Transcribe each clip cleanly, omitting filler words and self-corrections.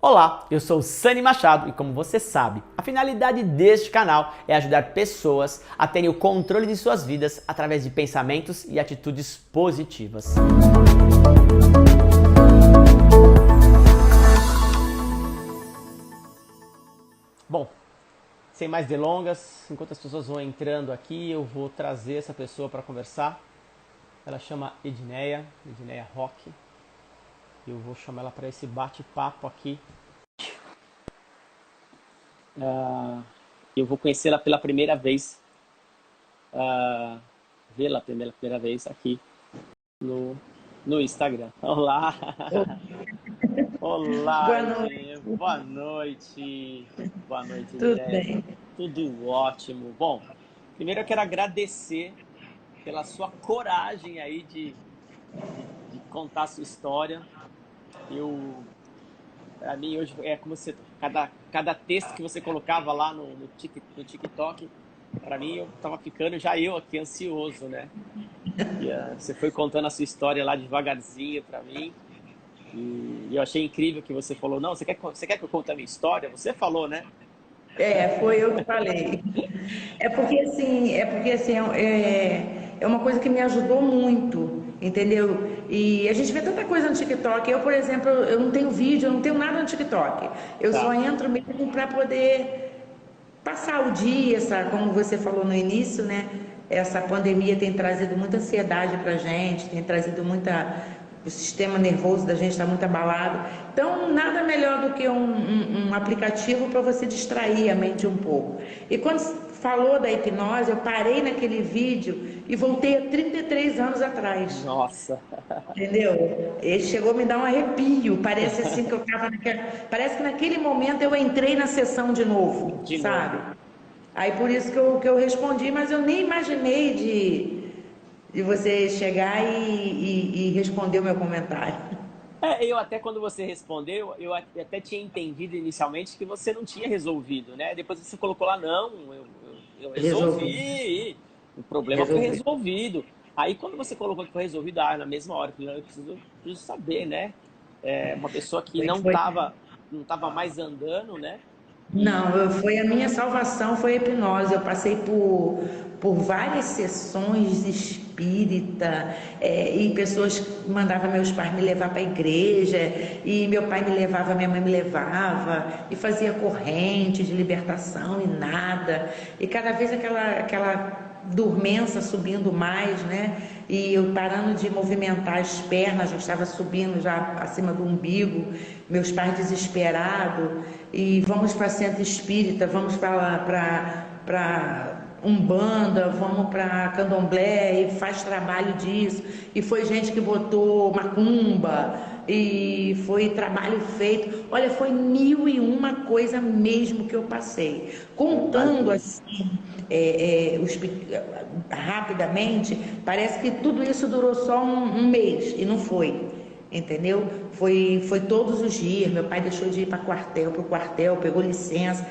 Olá, eu sou o Sani Machado e como você sabe, a finalidade deste canal é ajudar pessoas a terem o controle de suas vidas através de pensamentos e atitudes positivas. Bom, sem mais delongas, enquanto as pessoas vão entrando aqui, eu vou trazer essa pessoa para conversar. Ela chama Edneia Roque. Eu vou chamar ela para esse bate-papo aqui. Eu vou conhecê-la pela primeira vez, vê-la pela primeira vez aqui no Instagram. Olá! Olá, Boa noite, Edneia. Boa noite. Boa noite, tudo Edneia. bem? Tudo ótimo. Bom, primeiro eu quero agradecer pela sua coragem aí de contar a sua história. Para mim hoje é como você, cada texto que você colocava lá no TikTok, para mim eu tava ficando já eu aqui ansioso, né? Você foi contando a sua história lá devagarzinho para mim e eu achei incrível que você falou, não, você quer que eu conte a minha história? Você falou, né? Foi eu que falei. É uma coisa que me ajudou muito, entendeu? E a gente vê tanta coisa no TikTok. Eu, por exemplo, eu não tenho vídeo, eu não tenho nada no TikTok. Eu só Tá, entro mesmo para poder passar o dia, sabe? Como você falou no início, né? Essa pandemia tem trazido muita ansiedade pra gente, tem trazido muita. O sistema nervoso da gente está muito abalado. Então, nada melhor do que um aplicativo para você distrair a mente um pouco. E quando falou da hipnose, eu parei naquele vídeo e voltei a 33 anos atrás. nossa, Entendeu? Ele chegou a me dar um arrepio. Parece assim que eu estava naquele. Parece que naquele momento eu entrei na sessão de novo, de sabe? novo. Aí por isso que eu respondi, mas eu nem imaginei de você chegar e responder o meu comentário. Eu até quando você respondeu, eu até tinha entendido inicialmente que você não tinha resolvido, né? Depois você colocou lá, não, eu Resolvi, resolvi, o problema foi resolvi. resolvido. Aí quando você colocou que foi resolvido, na mesma hora, eu falei, não, preciso saber, né? Uma pessoa que Foi. não tava mais andando, né? Não, E foi a minha salvação, foi a hipnose. Eu passei por várias sessões espírita, e pessoas mandavam meus pais me levar para a igreja, e meu pai me levava, minha mãe me levava, e fazia corrente de libertação e nada. E cada vez aquela dormência subindo mais, né? E eu parando de movimentar as pernas, já estava subindo já acima do umbigo, meus pais desesperados, e vamos para centro espírita, vamos para Umbanda, vamos para Candomblé e faz trabalho disso. E foi gente que botou macumba e foi trabalho feito. Olha, foi mil e uma coisa mesmo que eu passei. eu Contando imagino. assim, é, é, os, rapidamente, parece que tudo isso durou só um mês e não foi. Entendeu? Foi todos os dias. Meu pai deixou de ir para o quartel, pegou licença.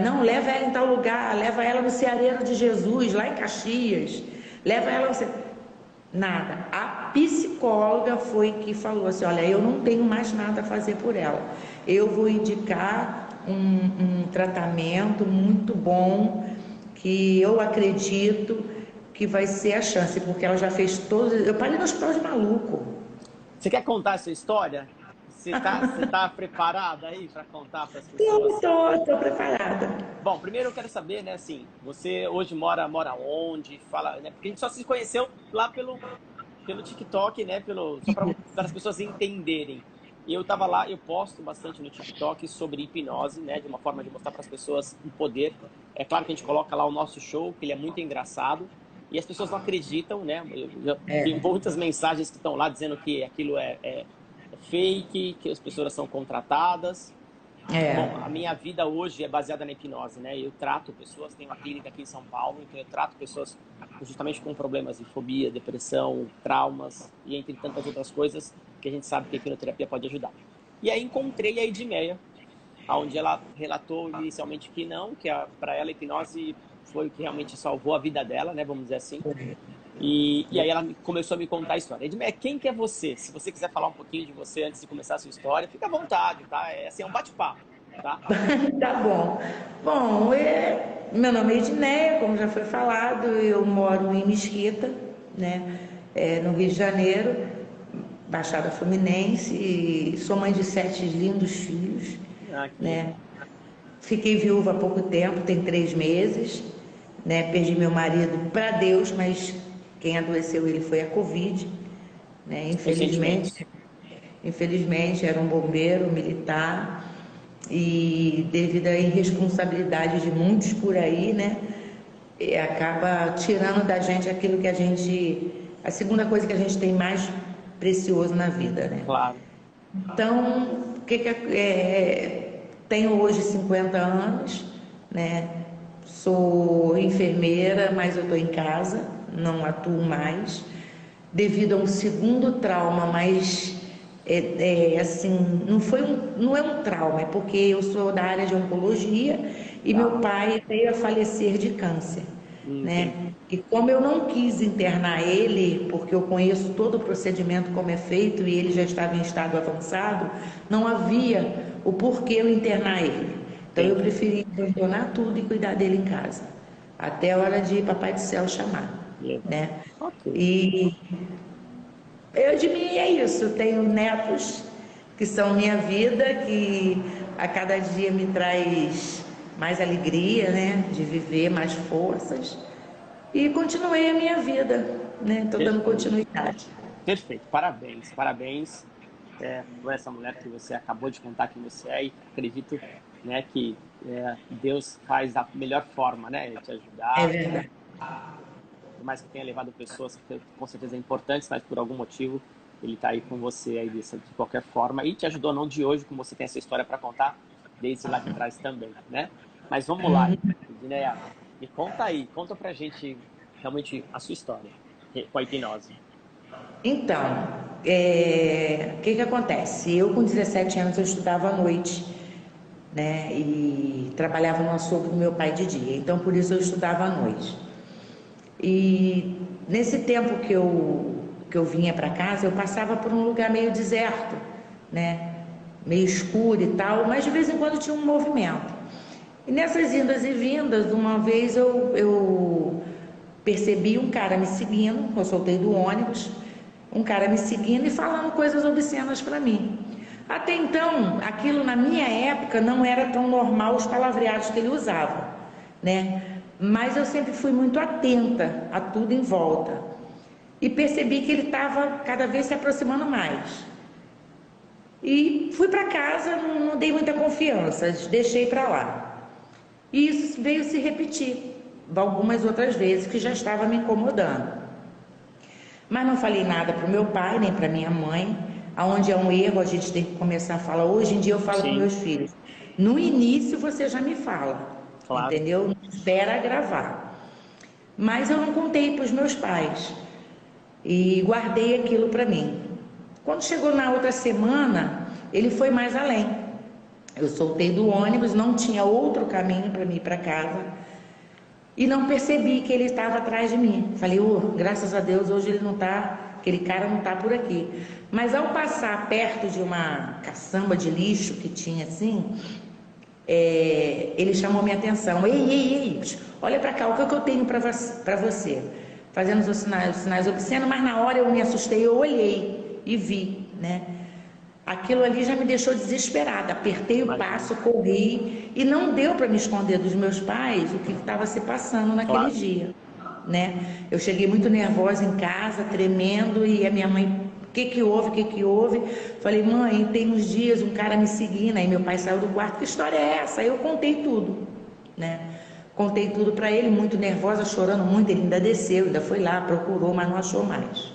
Não, leva ela em tal lugar, leva ela no Ceareiro de Jesus, lá em Caxias. Leva ela. Nada. A psicóloga foi que falou assim: olha, eu não tenho mais nada a fazer por ela. Eu vou indicar um tratamento muito bom que eu acredito que vai ser a chance, porque ela já fez todos. Eu parei no hospital de maluco. Você quer contar essa história? Você tá preparada aí para contar para as Tô, pessoas? tô, tô preparada. Bom, primeiro eu quero saber, né, assim, você hoje mora onde? Fala, né? Porque a gente só se conheceu lá pelo TikTok, né, só para as pessoas entenderem. Eu tava lá, eu posto bastante no TikTok sobre hipnose, né, de uma forma de mostrar para as pessoas o poder. É claro que a gente coloca lá o nosso show, que ele é muito engraçado, e as pessoas não acreditam, né? Eu já vi muitas mensagens que estão lá dizendo que aquilo é fake, que as pessoas são contratadas. Bom, a É, minha vida hoje é baseada na hipnose, né? Eu trato pessoas, tenho uma clínica aqui em São Paulo, então eu trato pessoas justamente com problemas de fobia, depressão, traumas e entre tantas outras coisas que a gente sabe que a hipnoterapia pode ajudar. E aí encontrei a Edmeia, onde ela relatou inicialmente que não, que para ela a hipnose foi o que realmente salvou a vida dela, né? Vamos dizer assim. E aí ela começou a me contar a história. Edmeia, quem que é você? Se você quiser falar um pouquinho de você antes de começar a sua história, fica à vontade, tá? É assim, é um bate-papo, tá? Tá bom. Bom, meu nome é Edneia, como já foi falado, eu moro em Mesquita, né? No Rio de Janeiro, Baixada Fluminense, e sou mãe de 7 lindos filhos, Ah, que né? legal. Fiquei viúva há pouco tempo, tem 3 meses, né? Perdi meu marido para Deus, mas quem adoeceu ele foi a Covid, né? Meus sentimentos. Infelizmente era um bombeiro militar e devido à irresponsabilidade de muitos por aí, né? Acaba tirando da gente aquilo que a segunda coisa que a gente tem mais precioso na vida, né? Claro. Então, tenho hoje 50 anos, né? Sou enfermeira, mas eu estou em casa, não atuo mais, devido a um segundo trauma, mas assim, não é um trauma, é porque eu sou da área de oncologia e Tá. meu pai veio a falecer de câncer, né? Entendi. E como eu não quis internar ele, porque eu conheço todo o procedimento como é feito e ele já estava em estado avançado, não havia o porquê eu internar ele. Então eu Entendi. preferi abandonar tudo e cuidar dele em casa, até a hora de Papai do Céu chamar, Legal. né? Ok. E eu de mim é isso, tenho netos que são minha vida, que a cada dia me traz mais alegria, né? De viver, mais forças. E continuei a minha vida, né? Estou dando Perfeito. continuidade. Perfeito. Parabéns. Parabéns, por essa mulher que você acabou de contar quem você é, e acredito, né, que Deus faz da melhor forma, né? Te É ajudar, verdade. por mais que tenha levado pessoas que com certeza importantes, mas por algum motivo ele está aí com você aí de qualquer forma e te ajudou não de hoje, como você tem essa história para contar desde lá de trás também, né? Mas vamos lá, Edneia, me conta aí, conta pra gente realmente a sua história com a hipnose. Então, o que que acontece? Eu com 17 anos eu estudava à noite, né? E trabalhava no açougue do meu pai de dia. Então, por isso eu estudava à noite. E nesse tempo que eu vinha para casa, eu passava por um lugar meio deserto, né? Meio escuro e tal, mas de vez em quando tinha um movimento. E nessas indas e vindas, uma vez eu percebi um cara me seguindo, eu soltei do ônibus, um cara me seguindo e falando coisas obscenas para mim. Até então, aquilo na minha época não era tão normal os palavreados que ele usava, né? Mas eu sempre fui muito atenta a tudo em volta e percebi que ele estava cada vez se aproximando mais. E fui para casa, não dei muita confiança, deixei para lá. E isso veio se repetir algumas outras vezes que já estava me incomodando. Mas não falei nada para o meu pai, nem para minha mãe, aonde é um erro, a gente tem que começar a falar. Hoje em dia eu falo para Sim, meus filhos, no início você já me fala, claro. entendeu? Não espera gravar. Mas eu não contei para os meus pais e guardei aquilo para mim. Quando chegou na outra semana, ele foi mais além. Eu soltei do ônibus, não tinha outro caminho para mim ir para casa e não percebi que ele estava atrás de mim. Falei, graças a Deus hoje ele não está, aquele cara não está por aqui. Mas ao passar perto de uma caçamba de lixo que tinha assim, ele chamou minha atenção. Ei, ei, ei, olha para cá, o que eu tenho para você? Fazendo os sinais obscenos, mas na hora eu me assustei, eu olhei e vi, né? Aquilo ali já me deixou desesperada. Apertei o Imagina. passo, corri e não deu para me esconder dos meus pais o que estava se passando naquele Claro. dia, né? Eu cheguei muito nervosa em casa, tremendo, e a minha mãe, o que que houve, o que que houve? Falei, mãe, tem uns dias um cara me seguindo. Aí meu pai saiu do quarto, que história é essa? Aí eu contei tudo, né? Contei tudo para ele, muito nervosa, chorando muito. Ele ainda desceu, ainda foi lá, procurou, mas não achou mais.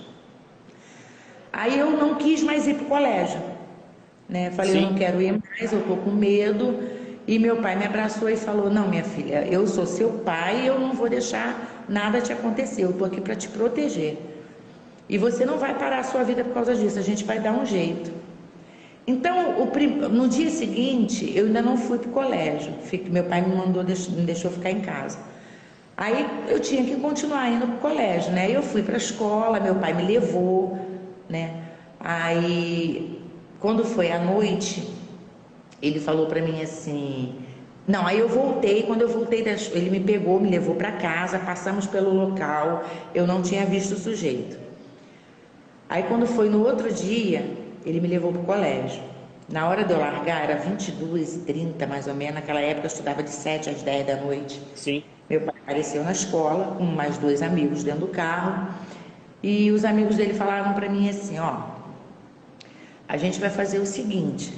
Aí eu não quis mais ir para o colégio, né? Falei, eu não Sim, quero ir mais, eu tô com medo. E meu pai me abraçou e falou, não, minha filha, eu sou seu pai e eu não vou deixar nada te acontecer, eu tô aqui para te proteger. E você não vai parar a sua vida por causa disso, a gente vai dar um jeito. Então, no dia seguinte, eu ainda não fui para o colégio. Meu pai me deixou ficar em casa. Aí eu tinha que continuar indo para o colégio, né? Eu fui para a escola, meu pai me levou, né? Aí, quando foi à noite, ele falou para mim assim... Não, aí eu voltei, quando eu voltei, ele me pegou, me levou para casa, passamos pelo local, eu não tinha visto o sujeito. Aí quando foi no outro dia, ele me levou para o colégio. Na hora de eu largar, era 22h30 mais ou menos, naquela época eu estudava de 7 às 10 da noite. Sim. Meu pai apareceu na escola com mais 2 amigos dentro do carro e os amigos dele falaram para mim assim, ó, a gente vai fazer o seguinte,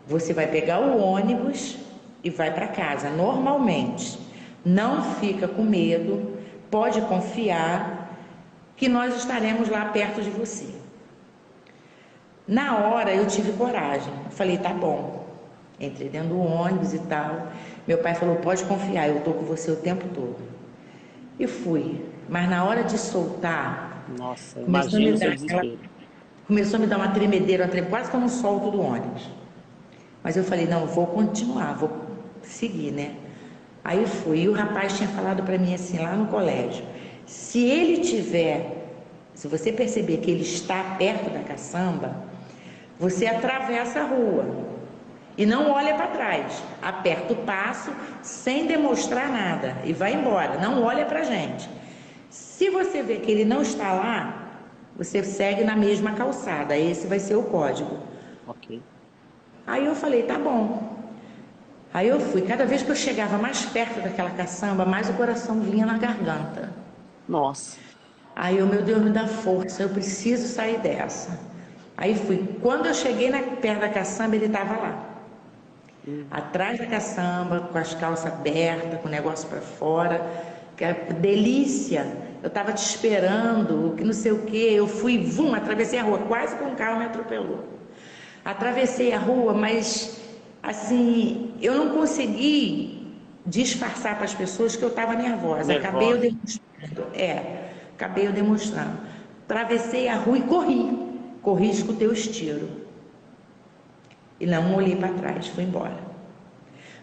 você vai pegar o ônibus e vai para casa, normalmente, não fica com medo, pode confiar que nós estaremos lá perto de você. Na hora eu tive coragem, falei, tá bom, entrei dentro do ônibus e tal, meu pai falou, pode confiar, eu tô com você o tempo todo. E fui, mas na hora de soltar, Nossa, imagina o seu desespero. começou a me dar uma tremedeira, quase que eu não solto do ônibus. Mas eu falei, não, vou continuar, vou seguir, né? Aí fui, e o rapaz tinha falado para mim assim, lá no colégio, se ele tiver, se você perceber que ele está perto da caçamba, você atravessa a rua e não olha para trás, aperta o passo sem demonstrar nada e vai embora, não olha para a gente. Se você vê que ele não está lá, você segue na mesma calçada, esse vai ser o código. Ok. Aí eu falei, tá bom. Aí eu fui, cada vez que eu chegava mais perto daquela caçamba, mais o coração vinha na garganta. Nossa. Aí eu, meu Deus, me dá força, eu preciso sair dessa. Aí fui, quando eu cheguei perto da caçamba, ele estava lá. Atrás da caçamba, com as calças abertas, com o negócio para fora, que delícia, eu estava te esperando, que não sei o que, eu fui, atravessei a rua, quase que um carro me atropelou. Atravessei a rua, mas assim, eu não consegui disfarçar para as pessoas que eu estava nervosa. Acabei eu demonstrando. Acabei eu demonstrando. Atravessei a rua e corri. Corri e escutei os tiros. E não olhei para trás, fui embora.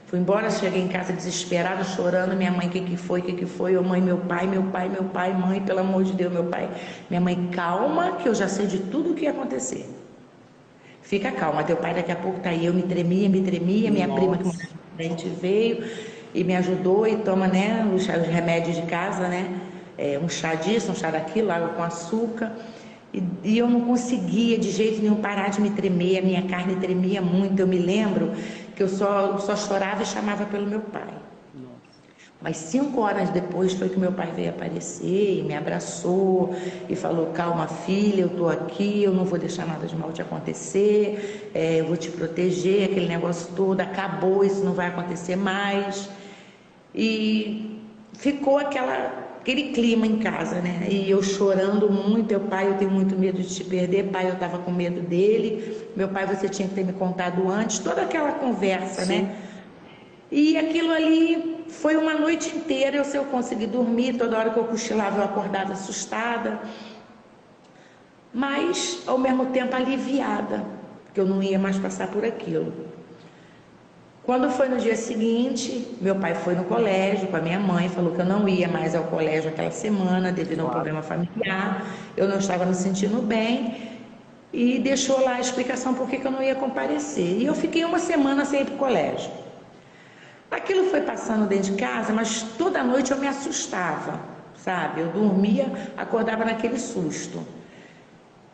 Fui embora, cheguei em casa desesperada, chorando. Minha mãe, o que foi? O que foi? Eu, mãe, meu pai, mãe, pelo amor de Deus, meu pai. Minha mãe, calma, que eu já sei de tudo o que ia acontecer. Fica calma, teu pai daqui a pouco tá aí. Eu me tremia, minha prima que morava na frente veio e me ajudou e toma, né, os remédios de casa, né, um chá disso, um chá daquilo, água com açúcar. E eu não conseguia de jeito nenhum parar de me tremer, a minha carne tremia muito. Eu me lembro que eu só chorava e chamava pelo meu pai. Mas 5 horas depois foi que meu pai veio aparecer e me abraçou e falou, calma filha, eu estou aqui, eu não vou deixar nada de mal te acontecer, eu vou te proteger, aquele negócio todo, acabou, isso não vai acontecer mais. E ficou aquele clima em casa, né? E eu chorando muito, pai, eu tenho muito medo de te perder, pai, eu estava com medo dele, meu pai, você tinha que ter me contado antes, toda aquela conversa, sim, né? E aquilo ali foi uma noite inteira, eu consegui dormir, toda hora que eu cochilava eu acordava assustada, mas ao mesmo tempo aliviada, porque eu não ia mais passar por aquilo. Quando foi no dia seguinte, meu pai foi no colégio com a minha mãe, falou que eu não ia mais ao colégio aquela semana devido a um problema familiar, eu não estava me sentindo bem e deixou lá a explicação por que eu não ia comparecer. E eu fiquei uma semana sem ir para o colégio. Aquilo foi passando dentro de casa, mas toda noite eu me assustava, sabe? Eu dormia, acordava naquele susto.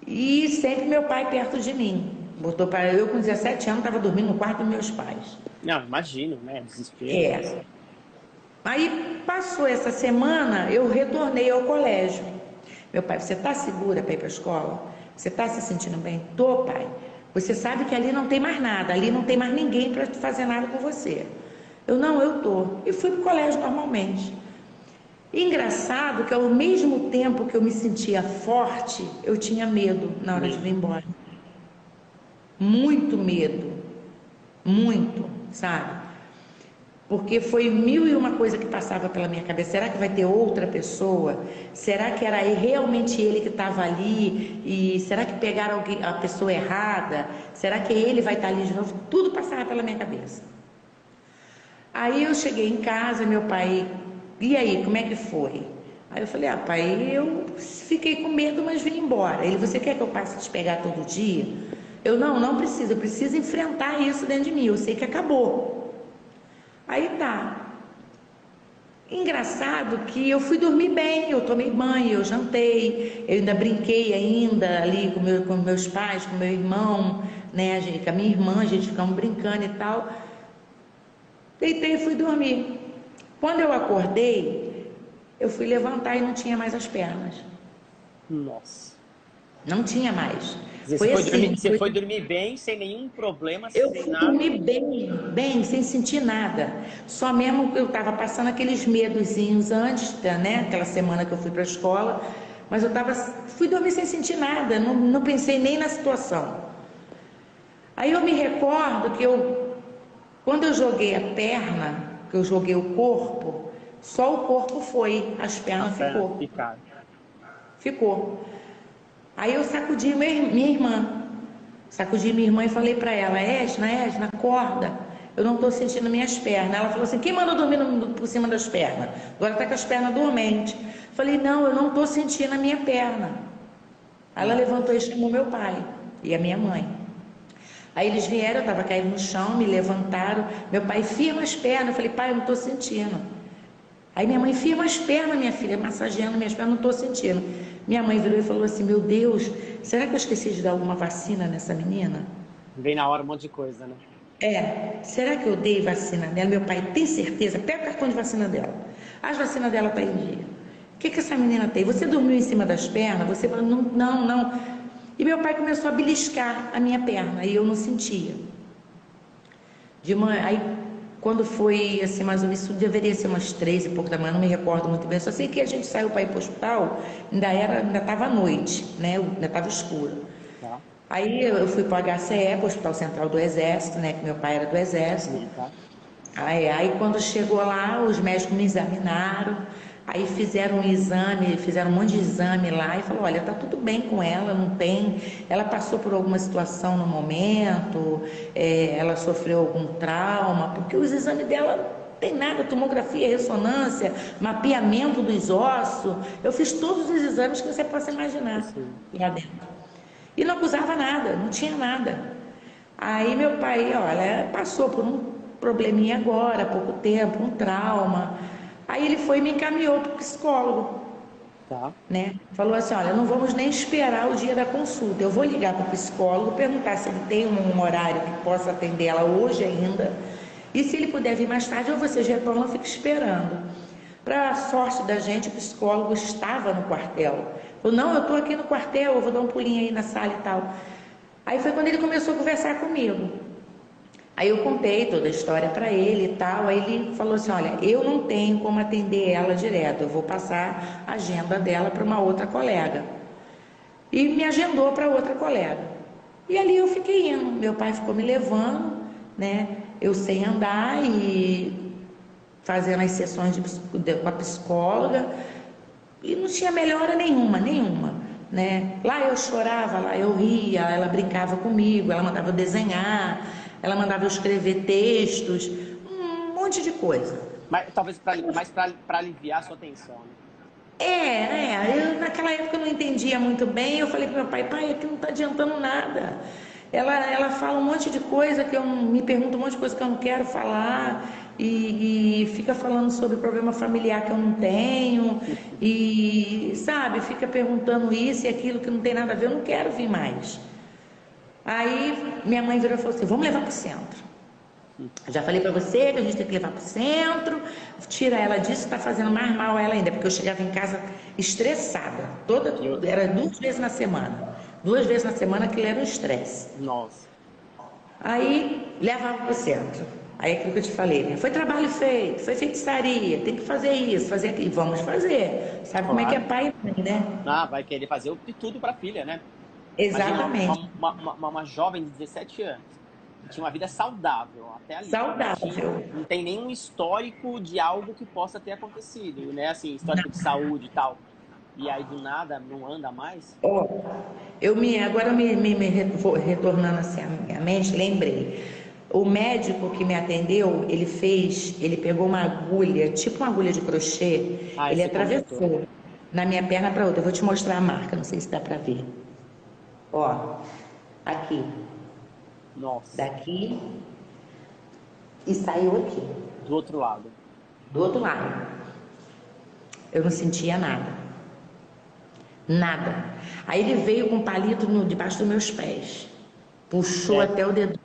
E sempre meu pai perto de mim. Botou para eu com 17 anos, estava dormindo no quarto dos meus pais. Não, imagino, né? Desespero. Aí passou essa semana, eu retornei ao colégio. Meu pai, você está segura para ir para a escola? Você está se sentindo bem? Tô, pai. Você sabe que ali não tem mais nada, ali não tem mais ninguém para fazer nada com você. Eu tô. E fui para o colégio normalmente. Engraçado que ao mesmo tempo que eu me sentia forte, eu tinha medo na hora de vir embora. Muito medo. Muito, sabe? Porque foi 1001 coisa que passava pela minha cabeça. Será que vai ter outra pessoa? Será que era realmente ele que estava ali? E será que pegaram a pessoa errada? Será que ele vai estar ali de novo? Tudo passava pela minha cabeça. Aí eu cheguei em casa, meu pai E aí, como é que foi? Aí eu falei, ah, pai, eu fiquei com medo, mas vim embora. Ele, você quer que eu passe a te pegar todo dia? Eu, não preciso, eu preciso enfrentar isso dentro de mim, eu sei que acabou. Aí tá. Engraçado que eu fui dormir bem, eu tomei banho, eu jantei, eu ainda brinquei ainda ali com meus pais, com meu irmão, né, com a minha irmã, a gente ficamos brincando e tal. Deitei e fui dormir. Quando eu acordei, eu fui levantar e não tinha mais as pernas. Nossa. Não tinha mais. Quer dizer, Foi assim, você foi dormir bem, sem nenhum problema, eu sem fui nada. dormir bem, bem, sem sentir nada. Só mesmo que eu estava passando aqueles medozinhos antes, né? Aquela semana que eu fui para a escola. Mas fui dormir sem sentir nada, não pensei nem na situação. Aí eu me recordo que quando eu joguei a perna, que eu joguei o corpo, só o corpo foi, as pernas ficou. Ficou. Aí eu sacudi minha irmã. Sacudi minha irmã e falei para ela, Edna, acorda. Eu não estou sentindo minhas pernas. Ela falou assim, quem mandou dormir por cima das pernas? Agora está com as pernas dormentes. Falei, não, eu não estou sentindo a minha perna. Aí ela levantou e chamou meu pai e a minha mãe. Aí eles vieram, eu estava caindo no chão, me levantaram. Meu pai, firma as pernas. Eu falei, pai, eu não estou sentindo. Aí minha mãe, firma as pernas, minha filha, massageando minhas pernas, não estou sentindo. Minha mãe virou e falou assim, meu Deus, será que eu esqueci de dar alguma vacina nessa menina? Vem na hora um monte de coisa, né? Será que eu dei vacina nela? Meu pai, tem certeza? Pega o cartão de vacina dela. As vacinas dela estão em dia. O que essa menina tem? Você dormiu em cima das pernas? Você falou, não. E meu pai começou a beliscar a minha perna e eu não sentia. Aí, quando foi assim, mais ou menos, isso deveria ser umas 3 e pouco da manhã, não me recordo muito bem. Só sei que a gente saiu para ir para o hospital, ainda estava à noite, né? Ainda estava escuro. Tá. Aí eu fui para o HCE, para o Hospital Central do Exército, né? Que meu pai era do Exército. Tá. Aí quando chegou lá, os médicos me examinaram. Aí fizeram um exame, fizeram um monte de exame lá e falou, olha, tá tudo bem com ela, não tem, ela passou por alguma situação no momento, ela sofreu algum trauma, porque os exames dela não tem nada, tomografia, ressonância, mapeamento dos ossos, eu fiz todos os exames que você possa imaginar lá dentro. E não acusava nada, não tinha nada. Aí meu pai, olha, passou por um probleminha agora, há pouco tempo, um trauma. Aí ele foi e me encaminhou para o psicólogo. Tá. Né? Falou assim, olha, não vamos nem esperar o dia da consulta. Eu vou ligar para o psicólogo, perguntar se ele tem um horário que possa atender ela hoje ainda. E se ele puder vir mais tarde, ou vocês retornam, fica esperando. Para a sorte da gente, o psicólogo estava no quartel. Falou, não, eu estou aqui no quartel, eu vou dar um pulinho aí na sala e tal. Aí foi quando ele começou a conversar comigo. Aí eu contei toda a história para ele e tal, aí ele falou assim, olha, eu não tenho como atender ela direto, eu vou passar a agenda dela para uma outra colega. E me agendou para outra colega. E ali eu fiquei indo, meu pai ficou me levando, né, eu sem andar e fazendo as sessões com a psicóloga, e não tinha melhora nenhuma, né. Lá eu chorava, lá eu ria, ela brincava comigo, ela mandava eu desenhar, ela mandava eu escrever textos, um monte de coisa. Mas talvez para aliviar a sua tensão, né? Eu naquela época eu não entendia muito bem, eu falei pro meu pai, aqui não está adiantando nada. Ela fala um monte de coisa que me pergunta um monte de coisa que eu não quero falar, e fica falando sobre problema familiar que eu não tenho, e sabe, fica perguntando isso e aquilo que não tem nada a ver, eu não quero vir mais. Aí minha mãe virou e falou assim, vamos levar para o centro. Já falei para você que a gente tem que levar para o centro, tira ela disso, está fazendo mais mal a ela ainda, porque eu chegava em casa estressada, era 2 vezes na semana. 2 vezes na semana aquilo era um estresse. Nossa. Aí levava para o centro. Aí aquilo que eu te falei, né? Foi trabalho feito, foi feitiçaria, tem que fazer isso, fazer aquilo, vamos fazer. Sabe como é que é pai e mãe, né? Vai querer fazer de tudo para a filha, né? Exatamente. Imagina, uma jovem de 17 anos, que tinha uma vida saudável até ali. Saudável. Não tem nenhum histórico de algo que possa ter acontecido, né? Assim, histórico de saúde e tal. E aí, do nada, não anda mais? Agora me retornando assim a minha mente, lembrei. O médico que me atendeu, ele pegou uma agulha, tipo uma agulha de crochê, Ah, ele você comentou. atravessou na minha perna para outra. Eu vou te mostrar a marca, não sei se dá para ver. Ó, aqui, Nossa, daqui e saiu aqui, do outro lado. do outro lado. Eu não sentia nada, nada. Aí ele veio com um palito debaixo dos meus pés, puxou É, até o dedo,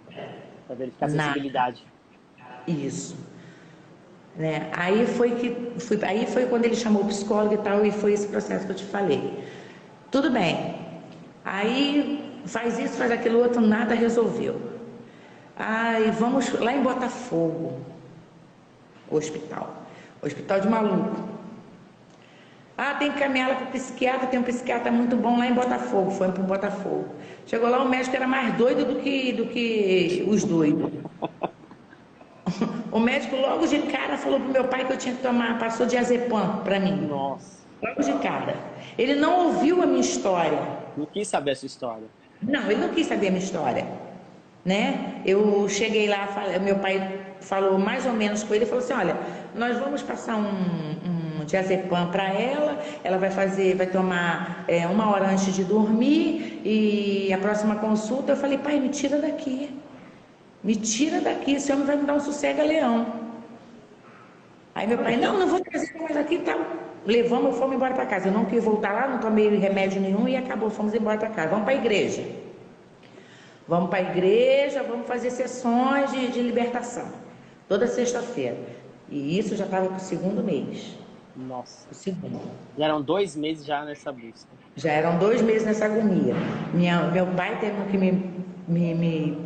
pra verificar a nada. sensibilidade. Isso. Né? Aí foi quando ele chamou o psicólogo e tal, e foi esse processo que eu te falei. Tudo bem. Aí faz isso, faz aquilo outro, nada resolveu. Aí vamos lá em Botafogo, hospital de maluco. Ah, tem que caminhar para o psiquiatra, tem um psiquiatra muito bom lá em Botafogo, foi para o Botafogo. Chegou lá, o médico era mais doido do que os doidos. O médico logo de cara falou pro meu pai que eu tinha que tomar, passou diazepam para mim. Nossa, Logo de cara. Ele não ouviu a minha história. não quis saber essa história. Não, ele não quis saber a minha história. Né? Eu cheguei lá, meu pai falou mais ou menos com ele, falou assim, olha, nós vamos passar um diazepam para ela vai tomar 1 hora antes de dormir e a próxima consulta, eu falei, pai, me tira daqui, esse homem vai me dar um sossega-leão. Aí meu pai, não vou trazer mais aqui, tá? Levamos, fomos embora para casa. Eu não quis voltar lá, não tomei remédio nenhum e acabou, fomos embora para casa. Vamos para a igreja. Vamos para a igreja, vamos fazer sessões de libertação. Toda sexta-feira. E isso já estava para o 2º mês. Nossa. O segundo. Já eram 2 meses já nessa busca. Já eram 2 meses nessa agonia. Meu pai teve que me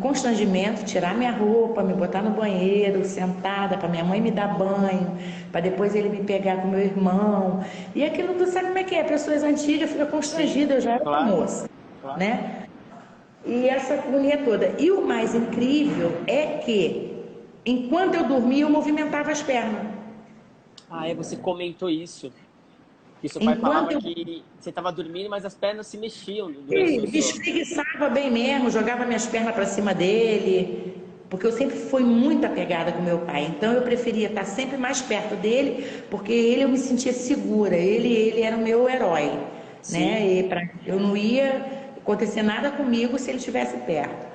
constrangimento, tirar minha roupa, me botar no banheiro, sentada, para minha mãe me dar banho, para depois ele me pegar com meu irmão. E aquilo, tu sabe como é que é? Pessoas antigas ficam constrangidas, eu já era uma moça, né? E essa agonia toda. E o mais incrível é que, enquanto eu dormia, eu movimentava as pernas. Ah, você comentou isso. Que seu pai falava que você estava dormindo, mas as pernas se mexiam durante o Me espreguiçava bem mesmo, jogava minhas pernas para cima dele, porque eu sempre fui muito apegada com meu pai, então eu preferia estar sempre mais perto dele, porque eu me sentia segura, ele era o meu herói, né? Eu não ia acontecer nada comigo se ele estivesse perto.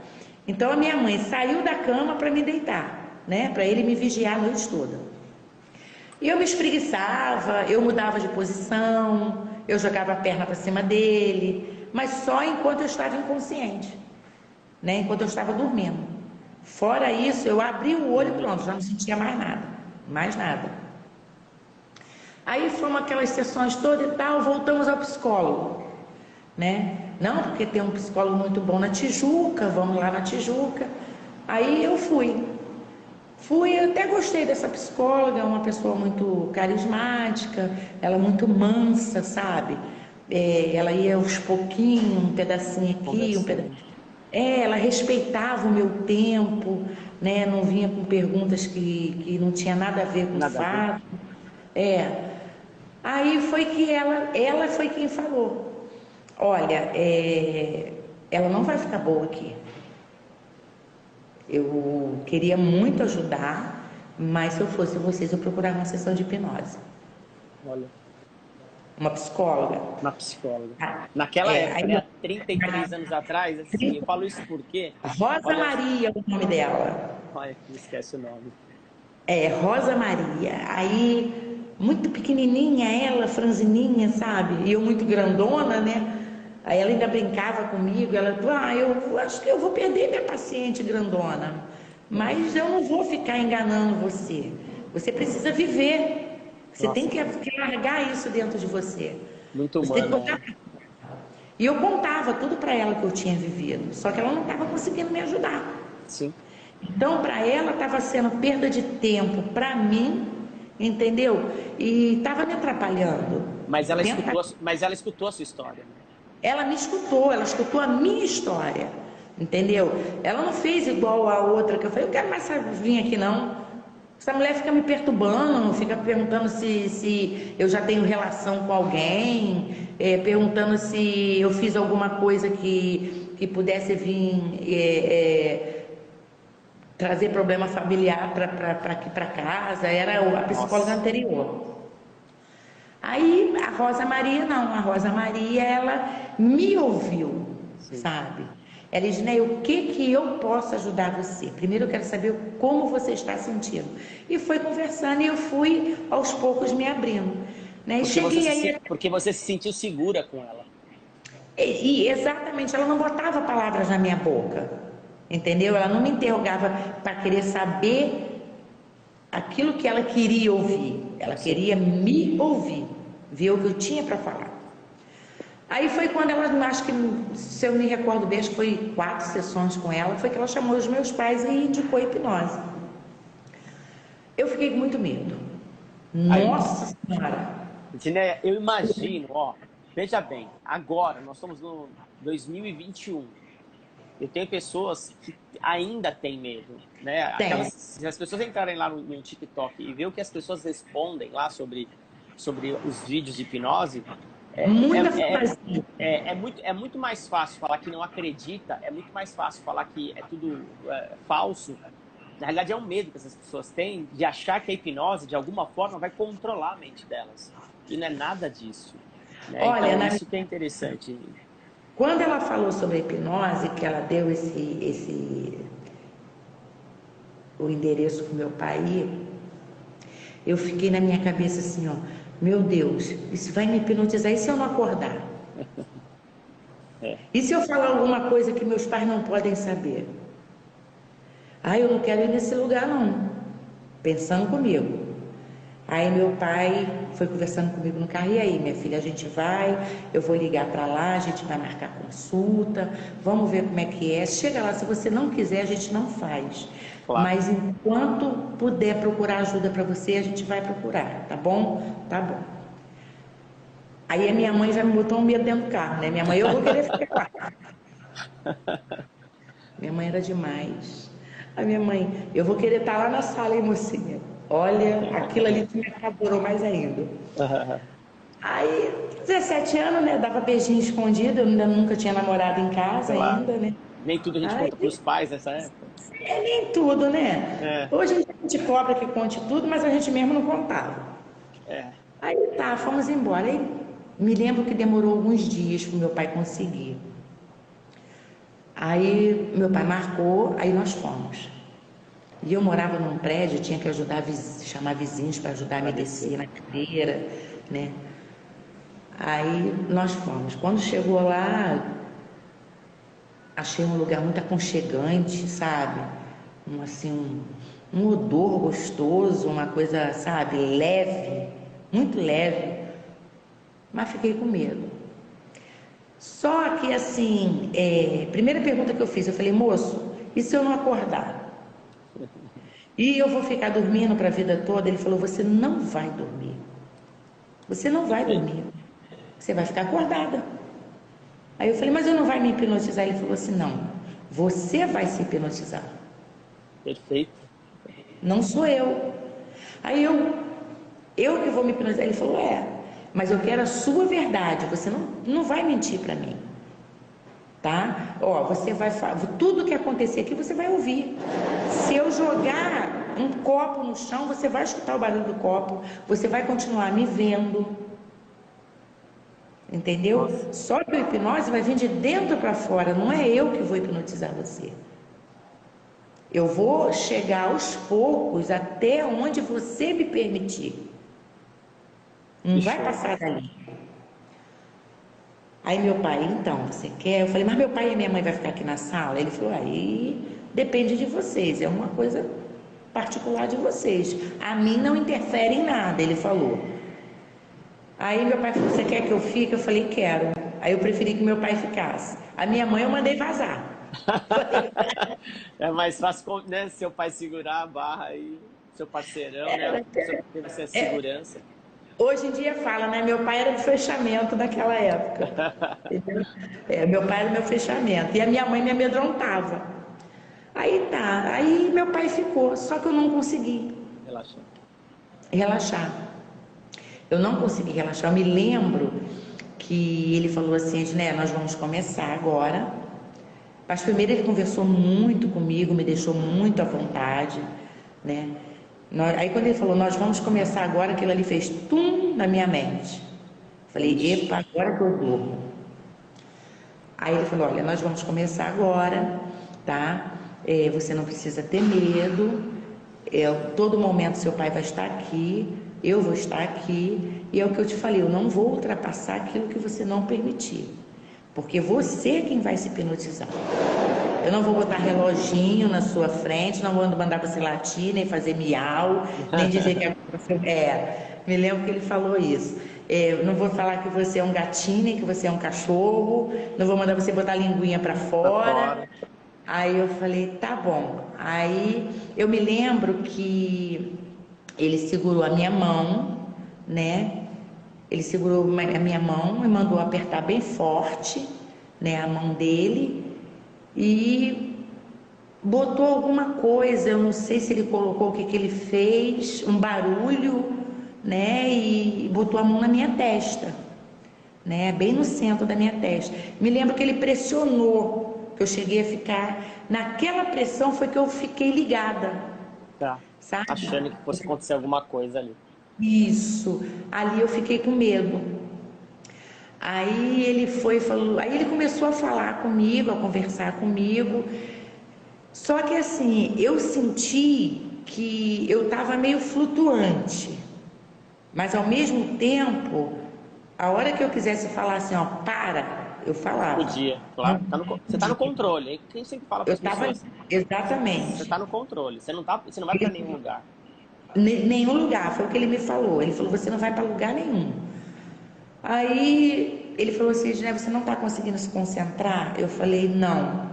Então a minha mãe saiu da cama para me deitar, né? Para ele me vigiar a noite toda. E eu me espreguiçava, eu mudava de posição, eu jogava a perna para cima dele, mas só enquanto eu estava inconsciente, né? Enquanto eu estava dormindo. Fora isso, eu abri o olho e pronto, já não sentia mais nada. Aí fomos aquelas sessões todas e tal, voltamos ao psicólogo, né? Não, porque tem um psicólogo muito bom na Tijuca, vamos lá na Tijuca. Aí eu fui, eu até gostei dessa psicóloga, é uma pessoa muito carismática, ela é muito mansa, sabe? Ela ia aos pouquinhos, um pedacinho aqui, um pedacinho. Ela respeitava o meu tempo, né? Não vinha com perguntas que não tinha nada a ver com o fato. Aí foi que ela foi quem falou, olha, ela não vai ficar boa aqui. Eu queria muito ajudar, mas se eu fosse vocês, eu procurava uma sessão de hipnose. Olha. Uma psicóloga. Uma psicóloga. Naquela época, né? 33 anos atrás, assim, eu falo isso porque... Rosa Maria é o nome dela. Olha, não esquece o nome. Rosa Maria. Aí, muito pequenininha ela, franzininha, sabe? E eu muito grandona, né? Aí ela ainda brincava comigo, ela falou, eu acho que eu vou perder minha paciente grandona, mas eu não vou ficar enganando você. Você precisa viver. Você tem que largar isso dentro de você. Muito humano. E eu contava tudo para ela que eu tinha vivido, só que ela não estava conseguindo me ajudar. Sim. Então, para ela, estava sendo perda de tempo para mim, entendeu? E estava me atrapalhando. Mas ela escutou a sua história. Ela me escutou, ela escutou a minha história, entendeu? Ela não fez igual a outra que eu falei, eu quero mais vir aqui não. Essa mulher fica me perturbando, fica perguntando se eu já tenho relação com alguém, perguntando se eu fiz alguma coisa que que pudesse vir trazer problema familiar aqui para casa, era a psicóloga Nossa. anterior. Aí a Rosa Maria não, a Rosa Maria ela me ouviu, Sim. sabe? Ela disse, né, o que eu posso ajudar você? Primeiro eu quero saber como você está sentindo. E foi conversando e eu fui aos poucos me abrindo. Né? E cheguei aí. Porque você se sentiu segura com ela. E exatamente, ela não botava palavras na minha boca, entendeu? Ela não me interrogava para querer saber aquilo que ela queria ouvir. Ela Sim. queria me ouvir, ver o que eu tinha para falar. Aí foi quando ela, acho que, se eu me recordo bem, acho que foi 4 sessões com ela, foi que ela chamou os meus pais e indicou a hipnose. Eu fiquei com muito medo. Aí, Nossa Senhora! Edneia, eu imagino, ó, veja bem, agora nós estamos no 2021. Eu tenho pessoas que ainda têm medo, né? Tem. Se as pessoas entrarem lá no TikTok e ver o que as pessoas respondem lá sobre os vídeos de hipnose, Muita fantasia. é muito mais fácil falar que não acredita, é muito mais fácil falar que é tudo falso. Na realidade, é um medo que essas pessoas têm de achar que a hipnose, de alguma forma, vai controlar a mente delas. E não é nada disso. Né? Olha, Então, isso que é interessante. quando ela falou sobre a hipnose, que ela deu o endereço para o meu pai ir, eu fiquei na minha cabeça assim, ó, meu Deus, isso vai me hipnotizar, e se eu não acordar? É. E se eu falar alguma coisa que meus pais não podem saber? Ah, eu não quero ir nesse lugar não, pensando comigo. Aí meu pai foi conversando comigo no carro, e aí, minha filha, a gente vai, eu vou ligar para lá, a gente vai marcar consulta, vamos ver como é que é. Chega lá, se você não quiser, a gente não faz. Claro. Mas enquanto puder procurar ajuda para você, a gente vai procurar, tá bom? Tá bom. Aí a minha mãe já me botou um medo dentro do carro, né? Minha mãe, eu vou querer ficar lá. Minha mãe era demais. A minha mãe, eu vou querer estar lá na sala, hein, mocinha? Olha, aquilo ali me apavorou mais ainda. Aí, 17 anos, né? Dava beijinho escondido, eu ainda nunca tinha namorado em casa Claro. ainda, né? Nem tudo a gente Aí, conta para os pais nessa época. nem tudo, né? É. Hoje a gente cobra que conte tudo, mas a gente mesmo não contava. É. Aí tá, fomos embora. Aí me lembro que demorou alguns dias para o meu pai conseguir. Aí meu pai marcou, aí nós fomos. E eu morava num prédio, tinha que ajudar, chamar vizinhos para ajudar a me descer na cadeira, né? Aí nós fomos. Quando chegou lá, achei um lugar muito aconchegante, sabe? Um odor gostoso, uma coisa, sabe, leve, muito leve. Mas fiquei com medo. Só que assim, primeira pergunta que eu fiz, eu falei, moço, e se eu não acordar? E eu vou ficar dormindo para a vida toda? Ele falou, você não vai dormir. Você não vai dormir. Você vai ficar acordada. Aí eu falei, mas eu não vai me hipnotizar? Ele falou assim, não, você vai se hipnotizar. Perfeito. Não sou eu. Aí eu que vou me hipnotizar. Ele falou, mas eu quero a sua verdade, você não vai mentir para mim. Tá? Ó, você vai tudo que acontecer aqui você vai ouvir. Se eu jogar um copo no chão, você vai escutar o barulho do copo, você vai continuar me vendo. Entendeu? Nossa. Só que a hipnose vai vir de dentro para fora, não é eu que vou hipnotizar você. Eu vou chegar aos poucos até onde você me permitir. Não vai passar dali. Aí meu pai, então, você quer? Eu falei, mas meu pai e minha mãe vai ficar aqui na sala? Ele falou, aí depende de vocês, é uma coisa particular de vocês. A mim não interfere em nada, ele falou. Aí meu pai falou, você quer que eu fique? Eu falei, quero. Aí eu preferi que meu pai ficasse. A minha mãe eu mandei vazar. É mais fácil, né? Seu pai segurar a barra aí, seu parceirão, né? Ter você a segurança. Hoje em dia fala, né? Meu pai era o fechamento daquela época. Meu pai era o meu fechamento. E a minha mãe me amedrontava. Aí tá, aí meu pai ficou, só que eu não consegui relaxar. Eu não consegui relaxar. Eu me lembro que ele falou assim, né? Nós vamos começar agora. Mas primeiro ele conversou muito comigo, me deixou muito à vontade, né? Aí quando ele falou, nós vamos começar agora, aquilo ali fez tum na minha mente. Falei, epa, agora que eu durmo. Aí ele falou, olha, nós vamos começar agora, tá? Você não precisa ter medo, todo momento seu pai vai estar aqui, eu vou estar aqui, e é o que eu te falei, eu não vou ultrapassar aquilo que você não permitir, porque você é quem vai se hipnotizar. Eu não vou botar reloginho na sua frente, não vou mandar você latir, nem fazer miau, nem dizer que você me lembro que ele falou isso. Não vou falar que você é um gatinho, nem que você é um cachorro, não vou mandar você botar a linguinha para fora. Aí eu falei, tá bom. Aí eu me lembro que ele segurou a minha mão, né? Ele segurou a minha mão e mandou apertar bem forte, né, a mão dele, e botou alguma coisa, eu não sei se ele colocou o que ele fez, um barulho, né, e botou a mão na minha testa, né, bem no centro da minha testa. Me lembro que ele pressionou, que eu cheguei a ficar, naquela pressão foi que eu fiquei ligada. Tá. Sabe? Achando que fosse acontecer alguma coisa ali. Isso, ali eu fiquei com medo. Aí ele falou, aí ele começou a falar comigo, a conversar comigo. Só que assim, eu senti que eu estava meio flutuante. Mas ao mesmo tempo, a hora que eu quisesse falar assim, ó, para, eu falava. Podia, claro. Você está no controle. É quem sempre fala para as pessoas. Exatamente. Você está no controle. Você não vai para nenhum lugar. Nenhum lugar, foi o que ele me falou. Ele falou, você não vai para lugar nenhum. Aí ele falou assim, Ginebra, você não está conseguindo se concentrar? Eu falei, não.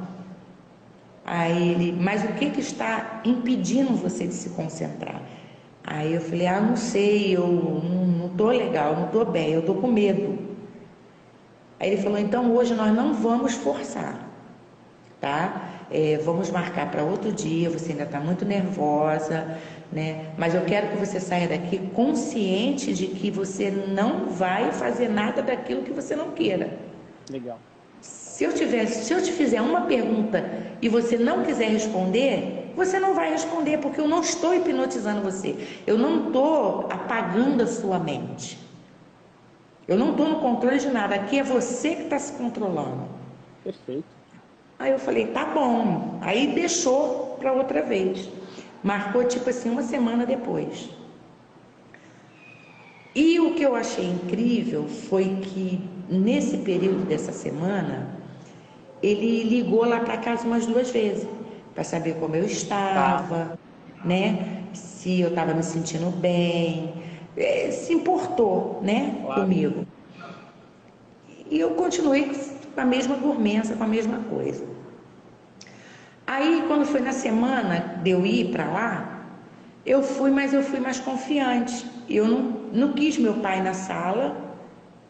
Aí ele, mas o que está impedindo você de se concentrar? Aí eu falei, não sei, eu não estou legal, não estou bem, eu estou com medo. Aí ele falou, então hoje nós não vamos forçar, tá? Vamos marcar para outro dia, você ainda está muito nervosa, né? Mas eu quero que você saia daqui consciente de que você não vai fazer nada daquilo que você não queira. Legal. Se eu te fizer uma pergunta e você não quiser responder, você não vai responder, porque eu não estou hipnotizando você. Eu não estou apagando a sua mente. Eu não estou no controle de nada. Aqui é você que está se controlando. Perfeito. Aí eu falei, tá bom. Aí deixou para outra vez. Marcou tipo assim, uma semana depois. E o que eu achei incrível foi que nesse período dessa semana, ele ligou lá para casa umas 2 vezes, para saber como eu estava, né? Se eu estava me sentindo bem, se importou, né, comigo. E eu continuei com a mesma dormência, com a mesma coisa. Aí, quando foi na semana de eu ir para lá, mas eu fui mais confiante. Eu não quis meu pai na sala,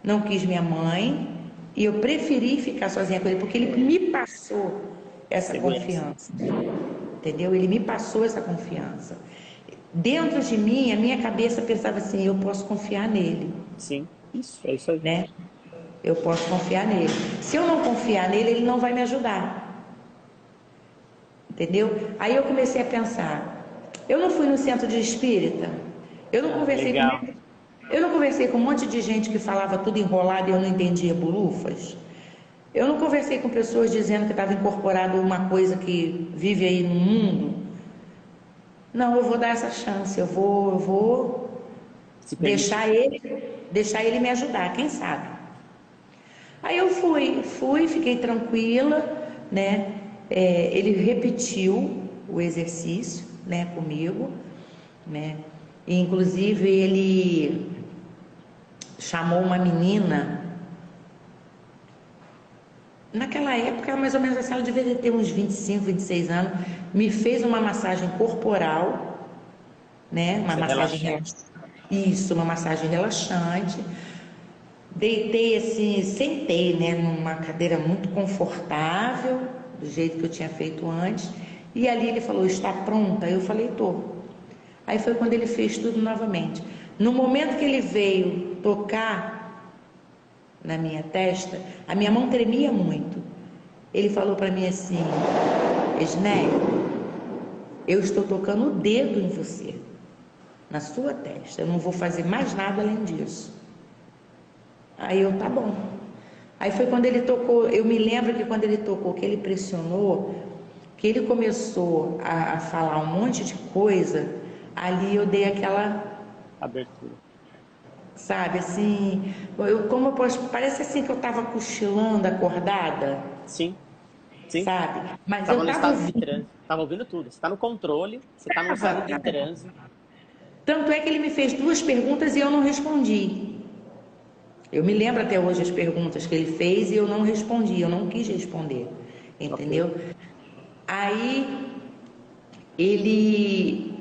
não quis minha mãe, e eu preferi ficar sozinha com ele, porque ele me passou essa confiança. Entendeu? Ele me passou essa confiança. Dentro de mim, a minha cabeça pensava assim, eu posso confiar nele. Sim, isso, é isso aí. Né? Eu posso confiar nele. Se eu não confiar nele, ele não vai me ajudar. Entendeu? Aí eu comecei a pensar, eu não fui no centro de espírita, eu não conversei com um monte de gente que falava tudo enrolado e eu não entendia bolufas. Eu não conversei com pessoas dizendo que estava incorporado uma coisa que vive aí no mundo. Não, eu vou dar essa chance, eu vou deixar ele me ajudar, quem sabe. Aí eu fui, fiquei tranquila, né? Ele repetiu o exercício, né, comigo, né? E, inclusive ele chamou uma menina. Naquela época, mais ou menos assim, ela devia ter uns 25, 26 anos, me fez uma massagem corporal, né? Uma massagem relaxante. Isso, uma massagem relaxante. Deitei assim, sentei, né, numa cadeira muito confortável, do jeito que eu tinha feito antes, e ali ele falou, está pronta? Eu falei, tô. Aí foi quando ele fez tudo novamente. No momento que ele veio tocar na minha testa, a minha mão tremia muito. Ele falou para mim assim: Edneia, eu estou tocando o dedo em você, na sua testa, eu não vou fazer mais nada além disso. Aí eu, tá bom. Aí foi quando ele tocou, eu me lembro que quando ele tocou, que ele pressionou, que ele começou a falar um monte de coisa, ali eu dei aquela Abertura. sabe, assim, como eu posso, parece assim que eu estava cochilando, acordada, Sim, sim. sabe, mas eu Tava no estava estado de ouvindo, transe. Tava ouvindo tudo. Você tá no controle, você tá num estado de transe. tanto é que ele me fez duas perguntas e eu não respondi. Eu me lembro até hoje as perguntas que ele fez e eu não respondi, eu não quis responder, Ok. entendeu? Aí ele,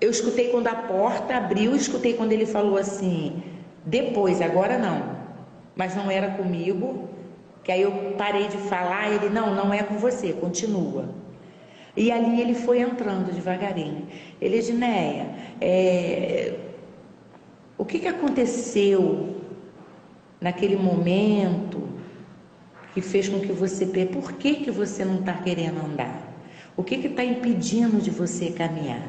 eu escutei quando a porta abriu, escutei quando ele falou assim, depois, agora não, mas não era comigo, que aí eu parei de falar, ele, não, não é com você, continua. E ali ele foi entrando devagarinho. Ele, Edneia, o que aconteceu naquele momento que fez com que você, por que você não está querendo andar? O que está impedindo de você caminhar?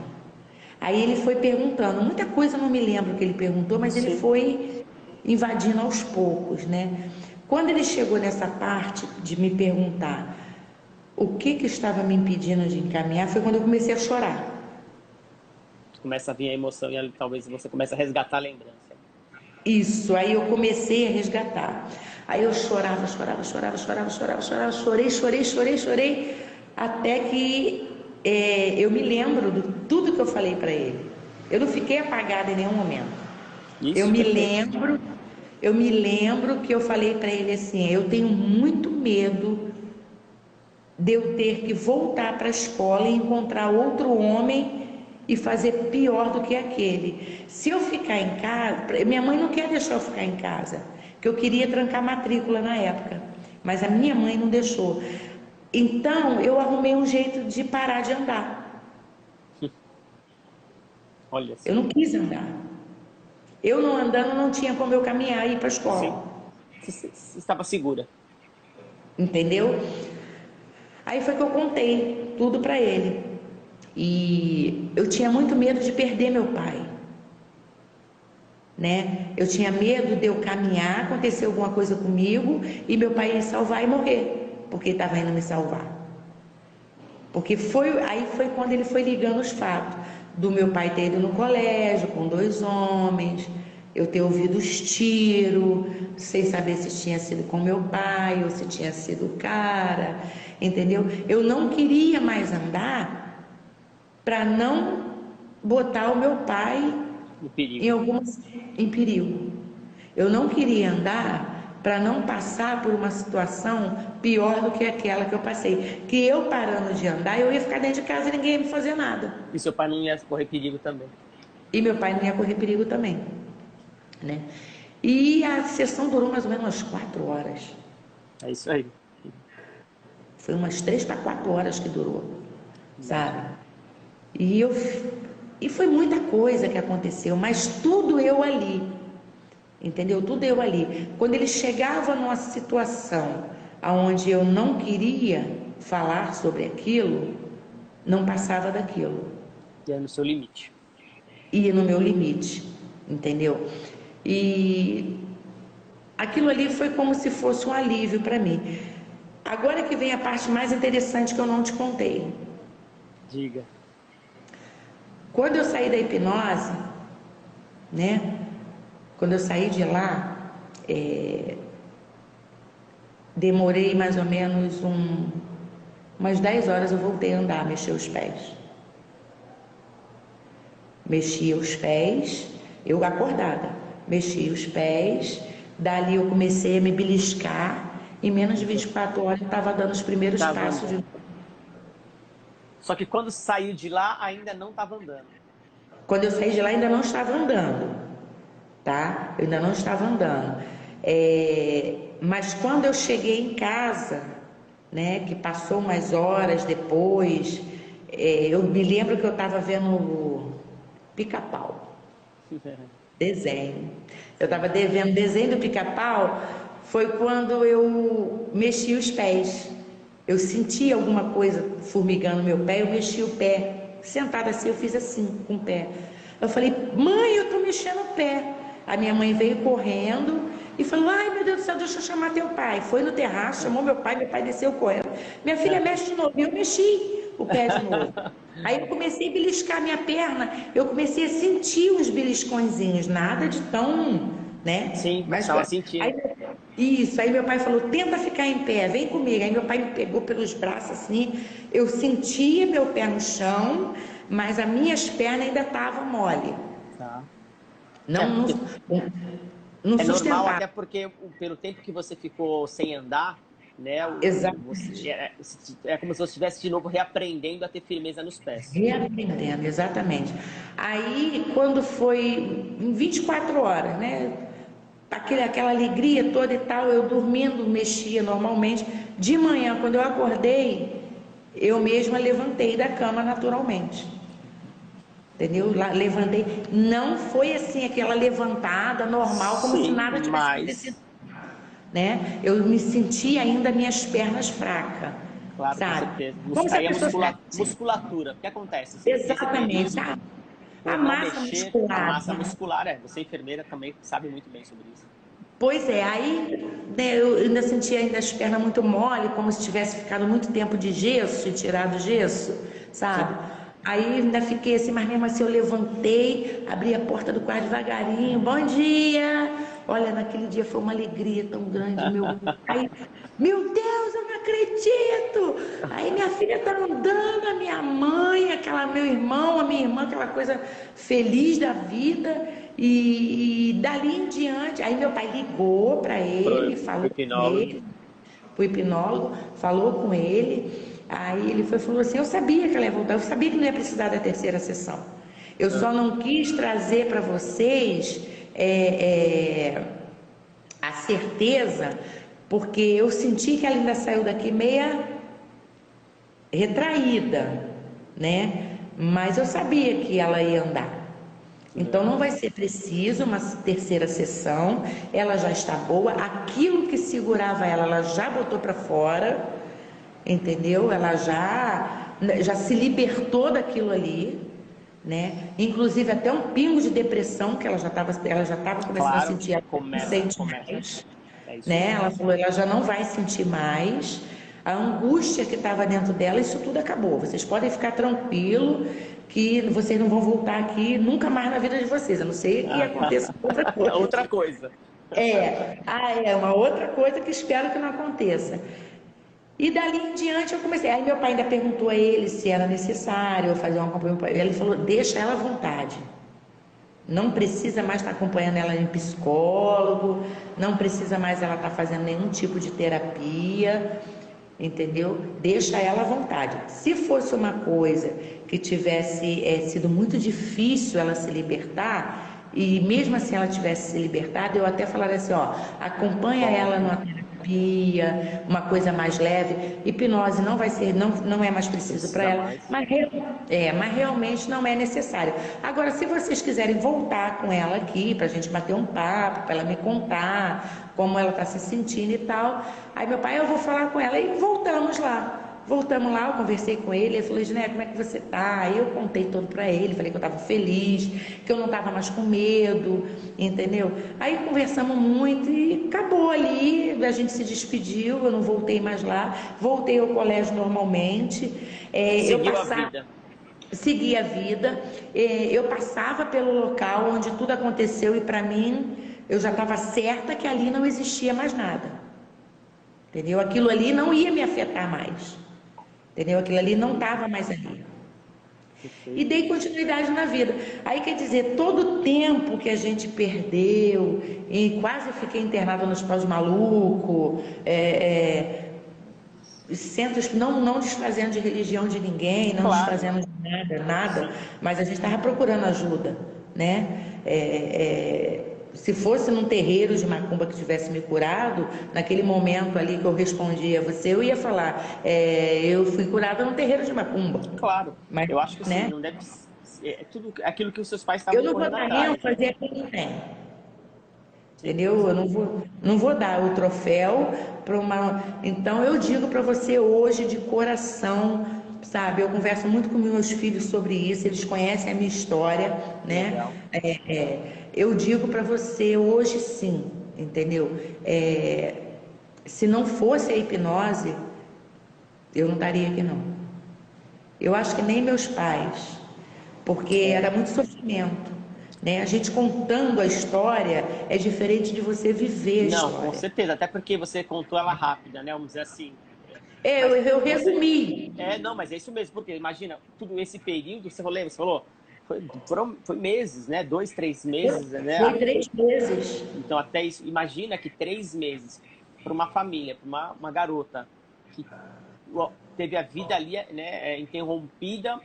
Aí ele foi perguntando, muita coisa eu não me lembro que ele perguntou, mas ele Sim. foi invadindo aos poucos, né? Quando ele chegou nessa parte de me perguntar o que estava me impedindo de encaminhar, foi quando eu comecei a chorar. Começa a vir a emoção e talvez você comece a resgatar a lembrança. Isso, aí eu comecei a resgatar. Aí eu chorava, chorava, chorava, chorava, chorava, chorava, chorei, chorei, chorei, chorei, até que eu me lembro de tudo que eu falei para ele. Eu não fiquei apagada em nenhum momento. Eu Isso, me perfeito. lembro, eu me lembro que eu falei para ele assim: eu tenho muito medo de eu ter que voltar para a escola e encontrar outro homem e fazer pior do que aquele. Se eu ficar em casa, minha mãe não quer deixar eu ficar em casa, que eu queria trancar matrícula na época, mas a minha mãe não deixou. Então eu arrumei um jeito de parar de andar. Olha Eu só. não quis andar. Eu não andando não tinha como eu caminhar e ir para a Sim. escola, Você estava segura. entendeu? Aí foi que eu contei tudo para ele. E eu tinha muito medo de perder meu pai, né? Eu tinha medo de eu caminhar, acontecer alguma coisa comigo e meu pai me salvar e morrer, porque ele estava indo me salvar. Porque aí foi quando ele foi ligando os fatos do meu pai ter ido no colégio com dois homens, eu ter ouvido os tiros, sem saber se tinha sido com meu pai ou se tinha sido o cara, entendeu? Eu não queria mais andar para não botar o meu pai No em perigo. algumas em perigo. Eu não queria andar para não passar por uma situação pior do que aquela que eu passei. Que eu parando de andar, eu ia ficar dentro de casa e ninguém ia me fazer nada. E seu pai não ia correr perigo também. E meu pai não ia correr perigo também, né? E a sessão durou mais ou menos umas 4 horas. É isso aí. Foi umas 3 para 4 horas que durou, sabe? Imagina. E eu e foi muita coisa que aconteceu, mas tudo eu ali, entendeu? Tudo eu ali. Quando ele chegava numa situação onde eu não queria falar sobre aquilo, não passava daquilo. E é no seu limite. Ia no meu limite, entendeu? E aquilo ali foi como se fosse um alívio para mim. Agora que vem a parte mais interessante que eu não te contei. Diga. Quando eu saí da hipnose, né? Quando eu saí de lá, demorei mais ou menos umas 10 horas eu voltei a andar, mexer os pés. Mexia os pés, eu acordada, mexia os pés, dali eu comecei a me beliscar, em menos de 24 horas eu estava dando os primeiros Tava passos andando. Só que quando saiu de lá, ainda não estava andando. Quando eu saí de lá ainda não estava andando, tá? Eu ainda não estava andando. Mas quando eu cheguei em casa, né, que passou umas horas depois, eu me lembro que eu estava vendo Pica-Pau, desenho. Eu Sim. estava vendo desenho do Pica-Pau, foi quando eu mexi os pés. eu senti alguma coisa formigando no meu pé, eu mexi o pé. Sentada assim, eu fiz assim, com o pé. Eu falei, mãe, eu tô mexendo o pé. A minha mãe veio correndo e falou, ai meu Deus do céu, deixa eu chamar teu pai. Foi no terraço, chamou meu pai desceu correndo. Minha filha mexe de novo, e eu mexi o pé de novo. Aí eu comecei a beliscar minha perna, eu comecei a sentir uns beliscõezinhos, nada de tão, né? Sim, Mas estava sentindo. aí, isso, aí meu pai falou, tenta ficar em pé, vem comigo. Aí meu pai me pegou pelos braços assim, eu sentia meu pé no chão, mas as minhas pernas ainda estavam mole. Tá. Não, não, não É normal, sustentava. até porque pelo tempo que você ficou sem andar, né, Exatamente. é como se você estivesse de novo reaprendendo a ter firmeza nos pés. Reaprendendo, exatamente. Aí, quando foi em 24 horas, né? Aquela alegria toda e tal, eu dormindo, mexia normalmente. De manhã, quando eu acordei, eu mesma levantei da cama naturalmente. Entendeu? Levantei. Não foi assim aquela levantada normal, como se Sim, nada tivesse acontecido. mas Né? Eu me senti ainda minhas pernas fracas, claro, com sabe? certeza. Como se a Aí a pessoa musculatura, o que acontece? Você tem exatamente, isso a por não massa mexer a muscular. massa muscular, você enfermeira também sabe muito bem sobre isso. Pois é, aí né, eu ainda sentia ainda as pernas muito mole, como se tivesse ficado muito tempo de gesso, e tirado o gesso, Sim. sabe? Aí ainda fiquei assim, mas mesmo assim eu levantei, abri a porta do quarto devagarinho, bom dia! Olha, naquele dia foi uma alegria tão grande, meu pai, meu Deus, eu não acredito! Aí minha filha tá andando, a minha mãe, meu irmão, a minha irmã, aquela coisa feliz da vida, e dali em diante, aí meu pai ligou para ele, Pro falou com hipnólogo. ele, o hipnólogo, falou com ele, aí ele falou assim, eu sabia que ela ia voltar, eu sabia que não ia precisar da terceira sessão. Eu só não quis trazer para vocês a certeza, porque eu senti que ela ainda saiu daqui meia retraída, né? Mas eu sabia que ela ia andar. Então não vai ser preciso uma terceira sessão, ela já está boa, aquilo que segurava ela, ela já botou para fora, entendeu? Ela já se libertou daquilo ali, né? Inclusive até um pingo de depressão que ela já estava começando a Claro, sentir, ela não sente começa. mais, É isso né? mesmo. Ela falou, ela já não vai sentir mais. A angústia que estava dentro dela, isso tudo acabou. Vocês podem ficar tranquilo que vocês não vão voltar aqui nunca mais na vida de vocês, a não ser que aconteça outra Outra coisa. coisa. É uma outra coisa que espero que não aconteça. E dali em diante eu comecei. Aí meu pai ainda perguntou a ele se era necessário eu fazer um acompanhamento. Ele falou: deixa ela à vontade. Não precisa mais estar acompanhando ela em psicólogo, não precisa mais ela estar fazendo nenhum tipo de terapia, entendeu? Deixa ela à vontade. Se fosse uma coisa que tivesse sido muito difícil ela se libertar, e mesmo assim ela tivesse se libertado, eu até falaria assim, ó, acompanha ela numa terapia, uma coisa mais leve. Hipnose não vai ser, não é mais preciso para Precisa ela, mais. mas realmente não é necessário. Agora, se vocês quiserem voltar com ela aqui, para a gente bater um papo, para ela me contar como ela está se sentindo e tal, aí meu pai, eu vou falar com ela e voltamos lá. Voltamos lá, eu conversei com ele, ele falou, Giné, como é que você tá? Aí eu contei tudo para ele, falei que eu estava feliz, que eu não estava mais com medo, entendeu? Aí conversamos muito e acabou ali, a gente se despediu, eu não voltei mais lá, voltei ao colégio normalmente. Eu Seguiu a passava, vida. segui a vida, eu passava pelo local onde tudo aconteceu e para mim, eu já estava certa que ali não existia mais nada, entendeu? Aquilo ali não ia me afetar mais. Entendeu? Aquilo ali não estava mais ali. E Perfeito. dei continuidade na vida. Aí quer dizer, todo o tempo que a gente perdeu, e quase fiquei internada no hospital de maluco, centros não desfazendo de religião de ninguém, não Claro, desfazendo de nada, sim. mas a gente estava procurando ajuda, né? Se fosse num terreiro de macumba que tivesse me curado, naquele momento ali que eu respondia a você, eu ia falar, eu fui curada num terreiro de macumba, Claro. mas, Eu acho que assim, né? não deve ser tudo aquilo que os seus pais Eu estavam não vou correndo dar atrás, né? ênfase a quem tem. entendeu? Eu não vou dar o troféu para uma. Então eu digo para você hoje de coração, sabe? Eu converso muito com meus filhos sobre isso, eles conhecem a minha história, né? Legal. Eu digo para você hoje sim, entendeu? Se não fosse a hipnose, eu não estaria aqui não. Eu acho que nem meus pais, porque era muito sofrimento, né? A gente contando a história é diferente de você viver a Não, com história. certeza. Até porque você contou ela rápida, né? Vamos dizer assim. Eu, Mas eu você. resumi. Não, mas é isso mesmo, porque imagina, tudo esse período, você falou, foi meses, né? 2, 3 meses, né? Foi 3 meses. Então, até isso, imagina que 3 meses para uma família, para uma garota que teve a vida ali, né, interrompida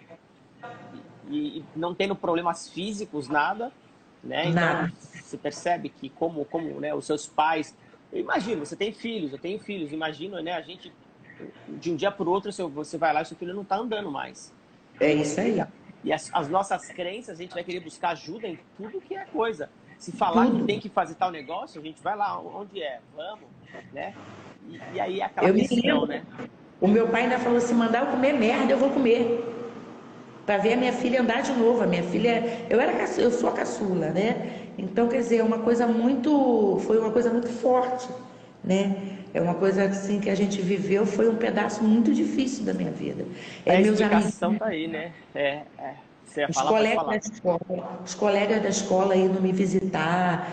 e não tendo problemas físicos, nada, né? Então, Nada. você percebe que como, né, os seus pais... Eu imagino, você tem filhos, eu tenho filhos, imagino, né, a gente, de um dia para o outro, você vai lá e seu filho não está andando mais. É E isso aí. as nossas crenças, a gente vai querer buscar ajuda em tudo que é coisa. Se falar que Tudo. tem que fazer tal negócio, a gente vai lá, onde é? Vamos, né? E aí é aquela Eu me questão, lembro. né? O meu pai ainda falou: se mandar eu comer merda, eu vou comer. Para ver a minha filha andar de novo. A minha filha, eu sou a caçula, né? Então, quer dizer, foi uma coisa muito forte, né? É uma coisa assim que a gente viveu, foi um pedaço muito difícil da minha vida. A Meus amigos, explicação tá aí, né? Você ia os falar, pode colegas da falar. escola, os colegas da escola indo me visitar,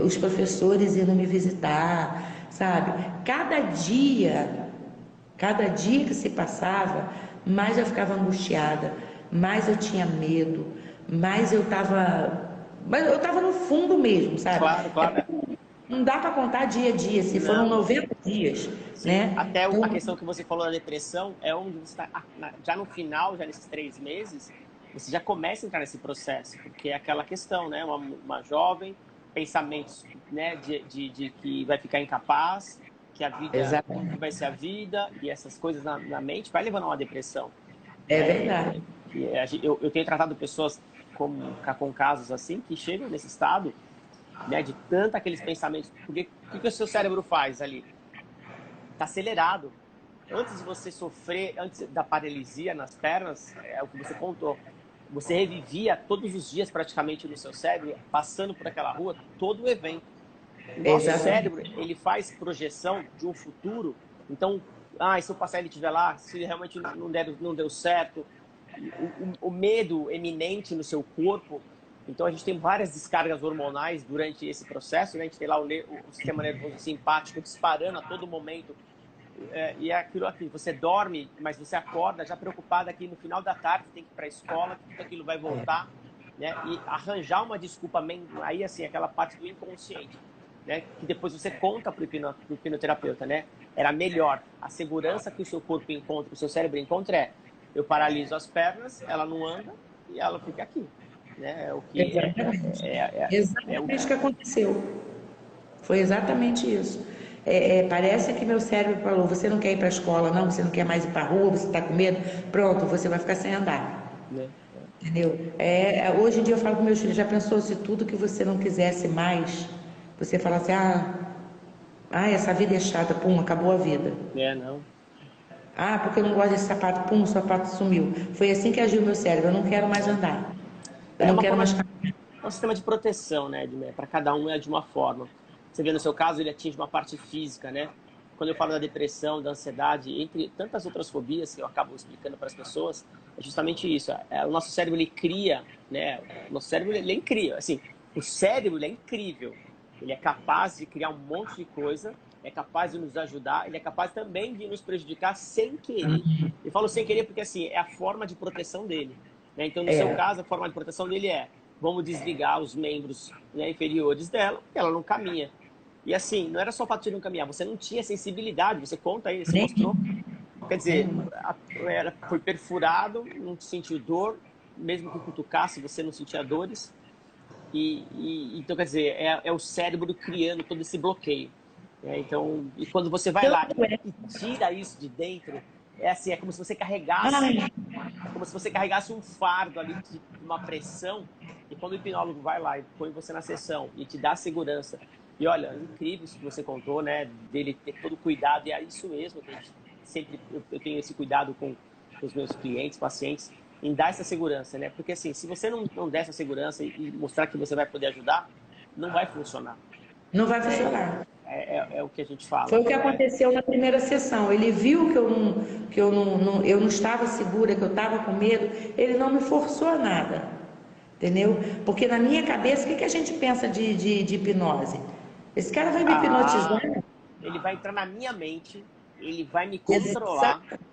os professores indo me visitar, sabe? Cada dia que se passava, mais eu ficava angustiada, mais eu tinha medo, mais eu estava. Mas eu estava no fundo mesmo, sabe? Claro, claro. Não dá para contar dia a dia, se foram Não, 90 dias, sim. né? Até Então, a questão que você falou da depressão é onde você está, já no final, já nesses 3 meses, você já começa a entrar nesse processo, porque é aquela questão, né? Uma jovem, pensamentos, né, de que vai ficar incapaz, que a vida nunca exatamente. vai ser a vida, e essas coisas na mente vai levando a uma depressão, É né? verdade. Eu tenho tratado pessoas com casos assim, que chegam nesse estado, né, de tanto aqueles pensamentos, porque o que o seu cérebro faz ali? Está acelerado. Antes de você sofrer, antes da paralisia nas pernas, é o que você contou, você revivia todos os dias praticamente no seu cérebro, passando por aquela rua, todo o evento. O nosso cérebro, Exatamente. ele faz projeção de um futuro. Então, se eu passar e ele estiver lá, se realmente não deu certo, o medo eminente no seu corpo. Então, a gente tem várias descargas hormonais durante esse processo, né? A gente tem lá o sistema nervoso simpático disparando a todo momento. E é aquilo, você dorme, mas você acorda já preocupada que no final da tarde tem que ir para a escola, que tudo aquilo vai voltar, né? E arranjar uma desculpa, aí assim, aquela parte do inconsciente, né? Que depois você conta para o hipnoterapeuta, né? Era melhor. A segurança que o seu corpo encontra, o seu cérebro encontra eu paraliso as pernas, ela não anda e ela fica aqui, né? É o que Exatamente. é o Exatamente o que aconteceu. Foi exatamente isso. Parece que meu cérebro falou: você não quer ir para a escola, não, você não quer mais ir para a rua, você está com medo, pronto, você vai ficar sem andar. né? Entendeu? Hoje em dia eu falo com meus filhos: já pensou se tudo que você não quisesse mais, você falasse: essa vida é chata, pum, acabou a vida. Não. Porque eu não gosto desse sapato, pum, o sapato sumiu. Foi assim que agiu meu cérebro: eu não quero mais andar, eu É não uma quero forma mais. É um sistema de proteção, né? Para cada um é de uma forma. Você vê no seu caso, ele atinge uma parte física, né? Quando eu falo da depressão, da ansiedade, entre tantas outras fobias que eu acabo explicando para as pessoas, é justamente isso. O nosso cérebro, ele cria, né? O nosso cérebro, ele é incrível. Assim, o cérebro, ele é incrível. Ele é capaz de criar um monte de coisa, é capaz de nos ajudar, ele é capaz também de nos prejudicar sem querer. Eu falo sem querer porque, assim, é a forma de proteção dele, né? Então, no seu É, caso, a forma de proteção dele vamos desligar os membros, né, inferiores dela, ela não caminha. E assim, não era só o fato de não caminhar, você não tinha sensibilidade, você conta aí, você mostrou. nem, Quer dizer, nenhuma. foi perfurado, não sentiu dor, mesmo que cutucasse, você não sentia dores. Então, quer dizer, é o cérebro criando todo esse bloqueio. Então, e quando você vai lá Tanto é. e tira isso de dentro, é assim, é como se você Ai, carregasse um fardo ali de uma pressão E quando o hipnólogo vai lá e põe você na sessão e te dá segurança, e olha, incrível isso que você contou, né? Dele ter todo o cuidado, e é isso mesmo, que a gente sempre, eu tenho esse cuidado com os meus clientes, pacientes, em dar essa segurança, né? Porque assim, se você não der essa segurança e mostrar que você vai poder ajudar, não vai funcionar. Não vai É, funcionar. é o que a gente fala. Foi o que É, aconteceu na primeira sessão. Ele viu eu não estava segura, que eu estava com medo. Ele não me forçou a nada, entendeu? Porque na minha cabeça, o que que a gente pensa de hipnose? Esse cara vai me hipnotizar? ah, ele vai entrar na minha mente, ele vai me controlar. Exa-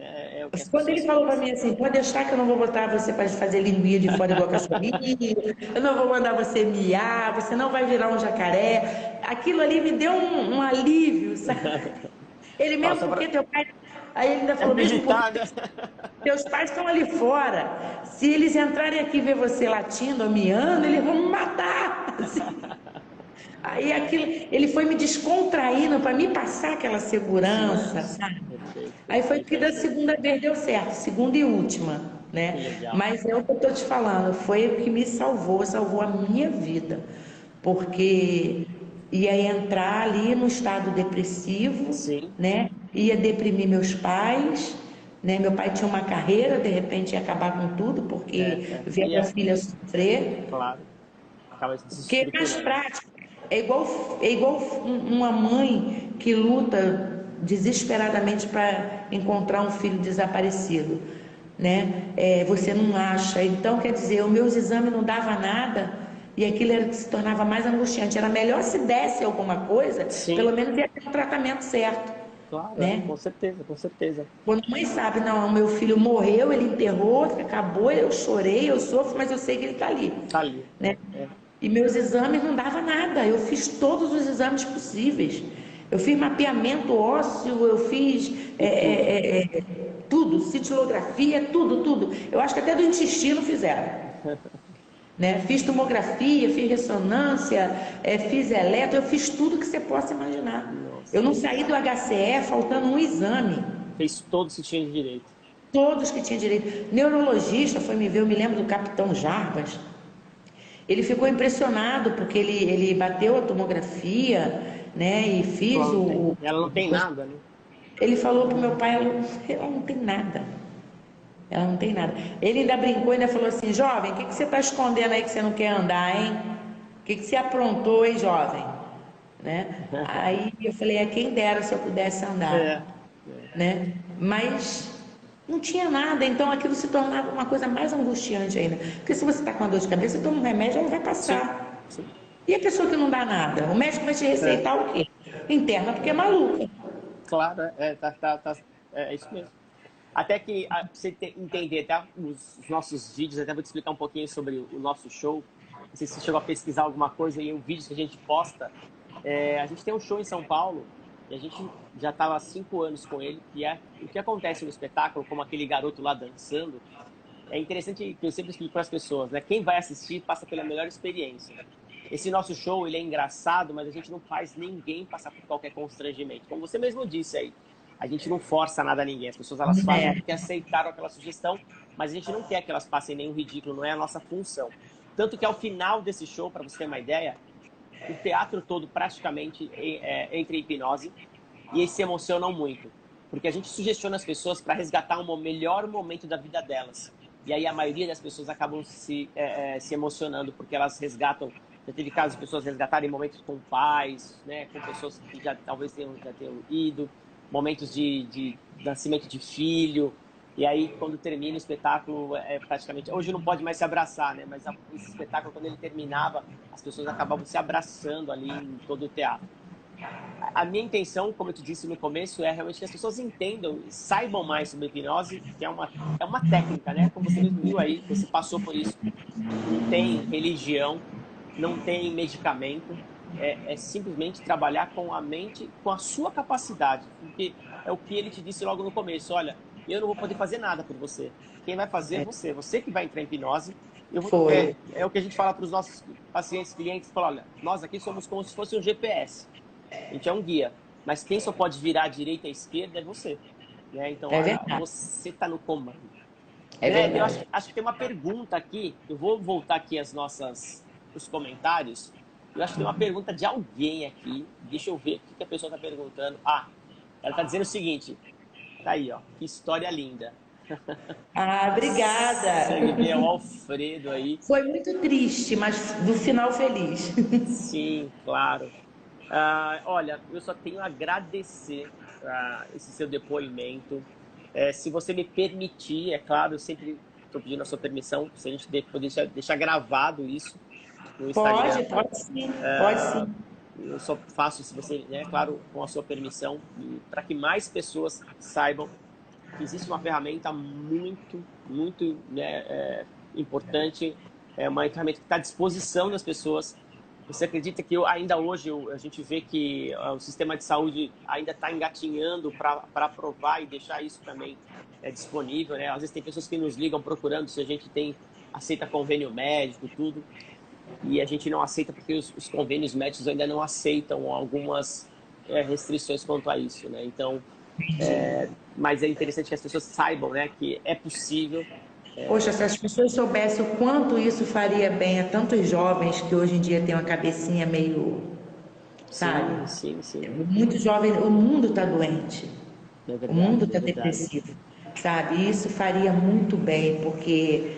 É o que as Quando ele pessoas falou para pensam. mim assim, pode deixar que eu não vou botar você para fazer linguinha de fora igual cachorrinho, eu não vou mandar você miar, você não vai virar um jacaré. Aquilo ali me deu um alívio, sabe? Ele Ó, mesmo só pra... porque teu pai. Aí ele ainda É falou, mesmo porque militar, né? teus pais estão ali fora. Se eles entrarem aqui e ver você latindo ou miando, eles vão me matar. Assim. Aí aquilo, ele foi me descontraindo para me passar aquela Sim, segurança, sabe? perfeito, Aí foi perfeito, que é da isso mesmo. segunda vez deu certo, segunda e última, Que né? legal. Mas é o que eu tô te falando, foi o que me salvou, salvou a minha vida, porque ia entrar ali no estado depressivo, Sim, né? Ia deprimir meus pais, né? Meu pai tinha uma carreira, de repente ia acabar com tudo, porque via e minha é, filha sofrer. claro, acaba se Porque é mais desestruturando. prático. É igual uma mãe que luta desesperadamente para encontrar um filho desaparecido, né? Você não acha. Então, quer dizer, os meus exames não dava nada e aquilo era que se tornava mais angustiante. Era melhor se desse alguma coisa, Sim, pelo menos ia ter um tratamento certo, claro, né? com certeza, com certeza. Quando a mãe sabe, não, meu filho morreu, ele enterrou, acabou, eu chorei, eu sofro, mas eu sei que ele está ali, Tá ali. né? E meus exames não dava nada. Eu fiz todos os exames possíveis. Eu fiz mapeamento ósseo, eu fiz E tudo. tudo, cintilografia, tudo, tudo. Eu acho que até do intestino fizeram. Né? Fiz tomografia, fiz ressonância, fiz eletro, eu fiz tudo que você possa imaginar. Eu Nossa. não saí do HCE faltando um exame. Fez todo se tinha de direito. Todos que tinham direito. Neurologista foi me ver, eu me lembro do capitão Jarbas. Ele ficou impressionado porque ele bateu a tomografia, né, e fiz Ela não tem, ela não tem nada, né? ele falou pro meu pai, ela não tem nada. Ela não tem nada. Ele ainda brincou, ainda falou assim, jovem, o que você está escondendo aí que você não quer andar, hein? O que você aprontou, hein, jovem? Né? Aí eu falei, quem dera se eu pudesse andar, É, é. né? Mas não tinha nada, então aquilo se tornava uma coisa mais angustiante ainda. Porque se você está com uma dor de cabeça, você toma um remédio, ela vai Sim, passar. sim. E a pessoa que não dá nada? O médico vai te É, receitar o quê? Interna porque é maluca. claro, é isso mesmo. Até que, pra você entender, tá? Os nossos vídeos, até vou te explicar um pouquinho sobre o nosso show. Não sei se você chegou a pesquisar alguma coisa e o vídeo que a gente posta. A gente tem um show em São Paulo e a gente já estava há 5 anos com ele. E o que acontece no espetáculo, como aquele garoto lá dançando, é interessante que eu sempre explico para as pessoas, né? Quem vai assistir passa pela melhor experiência. Esse nosso show, ele é engraçado, mas a gente não faz ninguém passar por qualquer constrangimento. Como você mesmo disse aí, a gente não força nada a ninguém. As pessoas, elas fazem É, porque aceitaram aquela sugestão, mas a gente não quer que elas passem nenhum ridículo, não é a nossa função. Tanto que ao final desse show, para você ter uma ideia, o teatro todo praticamente entra em hipnose e eles se emocionam muito. Porque a gente sugestiona as pessoas para resgatar um melhor momento da vida delas. E aí a maioria das pessoas acabam se emocionando porque elas resgatam. Já teve casos de pessoas resgatarem momentos com pais, né, com pessoas que já talvez já tenham ido, momentos de nascimento de filho. E aí, quando termina o espetáculo, praticamente... Hoje não pode mais se abraçar, né? Mas esse espetáculo, quando ele terminava, as pessoas acabavam se abraçando ali em todo o teatro. A minha intenção, como eu te disse no começo, é realmente que as pessoas entendam e saibam mais sobre hipnose, que é uma técnica, né? Como você mesmo viu aí, você passou por isso. Não tem religião, não tem medicamento, é simplesmente trabalhar com a mente, com a sua capacidade, porque é o que ele te disse logo no começo, olha, eu não vou poder fazer nada por você, quem vai fazer é você que vai entrar em hipnose. foi. É o que a gente fala para os nossos pacientes, clientes, fala, olha, nós aqui somos como se fosse um GPS, a gente é um guia, mas quem só pode virar à direita e à esquerda é você, né? Então, É verdade. você está no comando. É Greg, eu verdade. acho que tem uma pergunta aqui. Eu vou voltar aqui os comentários. Eu acho que tem uma pergunta de alguém aqui. Deixa eu ver o que que a pessoa está perguntando. Ah, ela está dizendo o seguinte. Tá aí, ó. Que história linda. Ah, Consegue obrigada. ver o Alfredo aí? Foi muito triste, mas do final feliz. Sim, claro. Olha, eu só tenho a agradecer esse seu depoimento. Se você me permitir, é claro, eu sempre estou pedindo a sua permissão, se a gente poder deixar gravado isso no Instagram. Pode sim, pode sim. Eu só faço, se você, né, claro, com a sua permissão, para que mais pessoas saibam que existe uma ferramenta muito, né, importante, uma ferramenta que está à disposição das pessoas. Você acredita que ainda hoje a gente vê que o sistema de saúde ainda está engatinhando para aprovar e deixar isso também disponível, né? Às vezes tem pessoas que nos ligam procurando se a gente aceita convênio médico, tudo, e a gente não aceita porque os convênios médicos ainda não aceitam algumas restrições quanto a isso, né? Então, mas é interessante que as pessoas saibam, né, que é possível. Poxa, se as pessoas soubessem o quanto isso faria bem a tantos jovens que hoje em dia têm uma cabecinha meio, sabe? Sim, sim, sim. Muito jovem, o mundo está doente, É o mundo verdade, é está verdade. depressivo, sabe? E isso faria muito bem, porque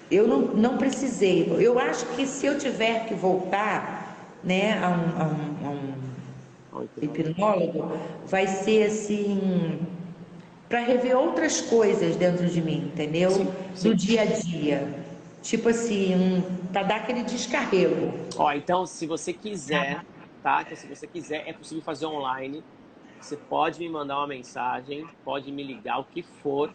eu não precisei. Eu acho que se eu tiver que voltar, né, Olha que a um nome. hipnólogo, vai ser assim, para rever outras coisas dentro de mim, entendeu? Sim, Do sim. dia a dia. Tipo assim, para dar aquele descarrego. Ó, então, se você quiser, tá? Então, se você quiser, é possível fazer online. Você pode me mandar uma mensagem, pode me ligar, o que for,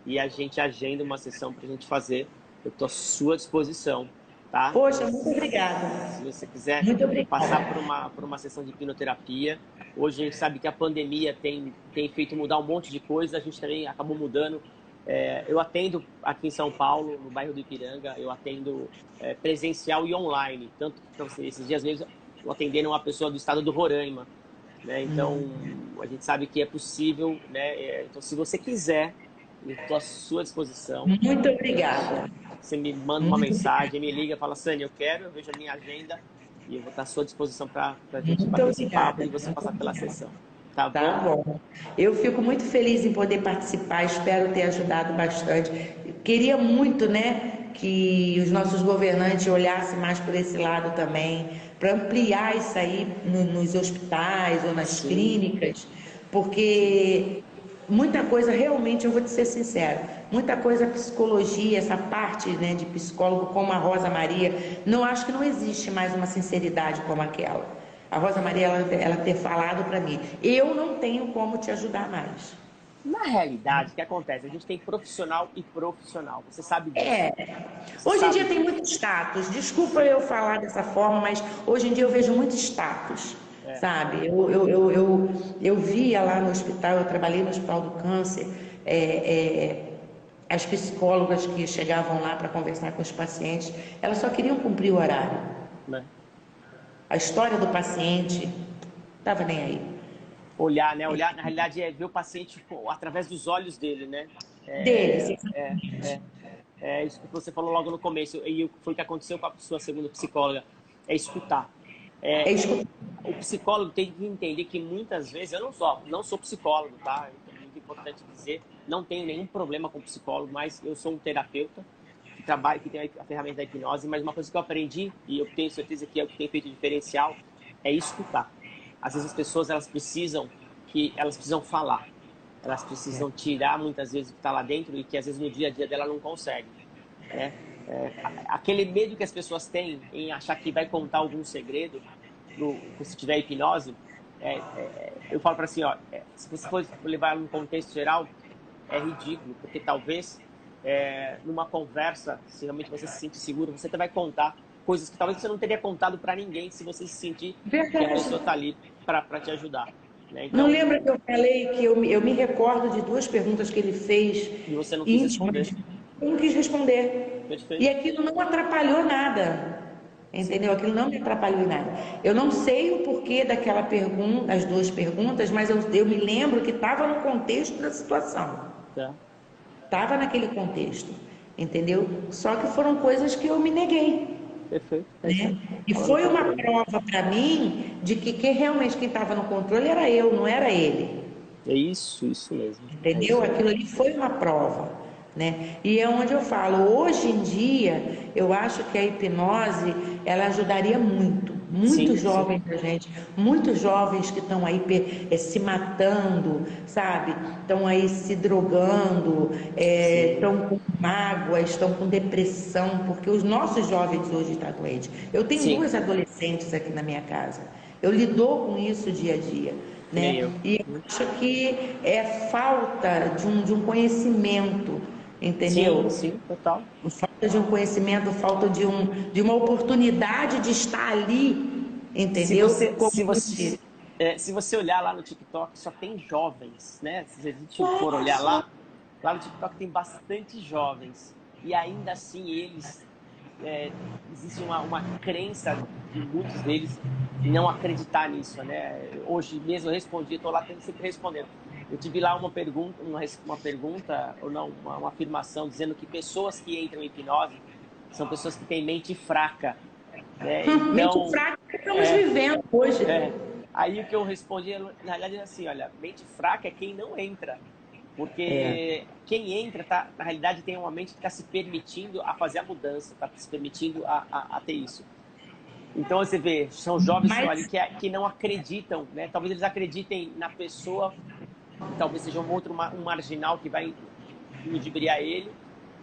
e a gente agenda uma sessão para a gente fazer. Eu estou à sua disposição, tá? Então, Poxa, muito obrigada. se você quiser Muito passar obrigada. por uma sessão de hipnoterapia, hoje a gente sabe que a pandemia tem feito mudar um monte de coisa, a gente também acabou mudando. Eu atendo aqui em São Paulo, no bairro do Ipiranga, eu atendo presencial e online. Tanto que então, esses dias mesmo eu atendendo uma pessoa do estado do Roraima, né? Então, a gente sabe que é possível, né? Então, se você quiser, eu estou à sua disposição. Muito obrigada. Você me manda uma Muito mensagem, me liga, fala, Sânia, eu quero, eu vejo a minha agenda e eu vou estar à sua disposição para a gente Muito bater esse papo obrigada. e você Muito passar pela obrigada. sessão. Tá Tá bom? bom. Eu fico muito feliz em poder participar, espero ter ajudado bastante. Eu queria muito, né, que os nossos governantes olhassem mais por esse lado também, para ampliar isso aí nos hospitais ou nas Sim, clínicas, porque muita coisa, realmente, eu vou te ser sincera, muita coisa psicologia, essa parte, né, de psicólogo como a Rosa Maria, não acho que não existe mais uma sinceridade como aquela. A Rosa Maria, ela ter falado para mim, eu não tenho como te ajudar mais. na realidade, o que acontece? A gente tem profissional e profissional. Você sabe disso. Você Hoje em sabe dia tem disso. muito status, desculpa Sim. eu falar dessa forma, mas hoje em dia eu vejo muito status, É. sabe? Eu via lá no hospital, eu trabalhei no Hospital do Câncer, as psicólogas que chegavam lá para conversar com os pacientes, elas só queriam cumprir o horário. Né? A história do paciente estava nem aí. Olhar, né? Olhar, na realidade, é ver o paciente através dos olhos dele, né? Deles, É, é, é, é isso que você falou logo no começo, e foi o que aconteceu com a sua segunda psicóloga, é escutar. é É, escutar. o psicólogo tem que entender que muitas vezes, eu não sou psicólogo, tá? É muito importante dizer, não tenho nenhum problema com psicólogo, mas eu sou um terapeuta que trabalha, que tem a ferramenta da hipnose, mas uma coisa que eu aprendi, e eu tenho certeza que é o que tem feito diferencial, é escutar. Às vezes as pessoas elas precisam falar, elas precisam tirar muitas vezes o que está lá dentro e que às vezes no dia a dia dela não consegue, né? Aquele medo que as pessoas têm em achar que vai contar algum segredo se tiver hipnose, eu falo para assim, ó, se você for levar num contexto geral, é ridículo, porque talvez numa conversa, se realmente você se sentir seguro, você até vai contar coisas que talvez você não teria contado para ninguém se você se sentir que a pessoa Verdade. está ali para te ajudar, né? Não Então, lembra que eu falei que eu me recordo de duas perguntas que ele fez e você não quis íntimas. responder, Eu não quis responder. E perfeito. aquilo não atrapalhou nada. Sim, Entendeu? Aquilo não me atrapalhou em nada. Eu não sei o porquê daquela pergunta, as duas perguntas, mas eu me lembro que estava no contexto da situação. tá. estava naquele contexto, entendeu? Só que foram coisas que eu me neguei, Perfeito. né? E Falando foi com uma ele. prova para mim de que realmente quem estava no controle era eu, não era ele. É isso mesmo. É Entendeu? isso mesmo. Aquilo ali foi uma prova, né? E é onde eu falo, hoje em dia, eu acho que a hipnose, ela ajudaria muito, Sim, muitos sim, jovens da gente, muitos jovens que estão aí se matando, sabe? Estão aí se drogando, sim, estão com mágoa, estão com depressão, porque os nossos jovens hoje estão doentes. Eu tenho sim, duas adolescentes aqui na minha casa, eu lido com isso dia a dia, que nem eu. né? E eu acho que é falta de um conhecimento, Sim, entendeu? sim, total. Falta de um conhecimento, falta de uma oportunidade de estar ali, Se entendeu? você, Como se você. você, se você olhar lá no TikTok, só tem jovens, né? Se a gente for olhar Nossa, lá no TikTok tem bastante jovens. E ainda assim eles, existe uma crença de muitos deles de não acreditar nisso, né? Hoje mesmo eu respondi, estou lá sempre respondendo. Eu tive lá uma pergunta, ou não, uma afirmação dizendo que pessoas que entram em hipnose são pessoas que têm mente fraca, né? mente Então, fraca que estamos é, vivendo hoje. aí o que eu respondi, na realidade, é assim, olha, mente fraca é quem não entra. É. Porque quem entra, tá, na realidade, tem uma mente que está se permitindo a fazer a mudança, está se permitindo a ter isso. Então, você vê, são jovens que estão ali Mas, que não acreditam, né? Talvez eles acreditem na pessoa e talvez seja um marginal que vai ludibriar ele,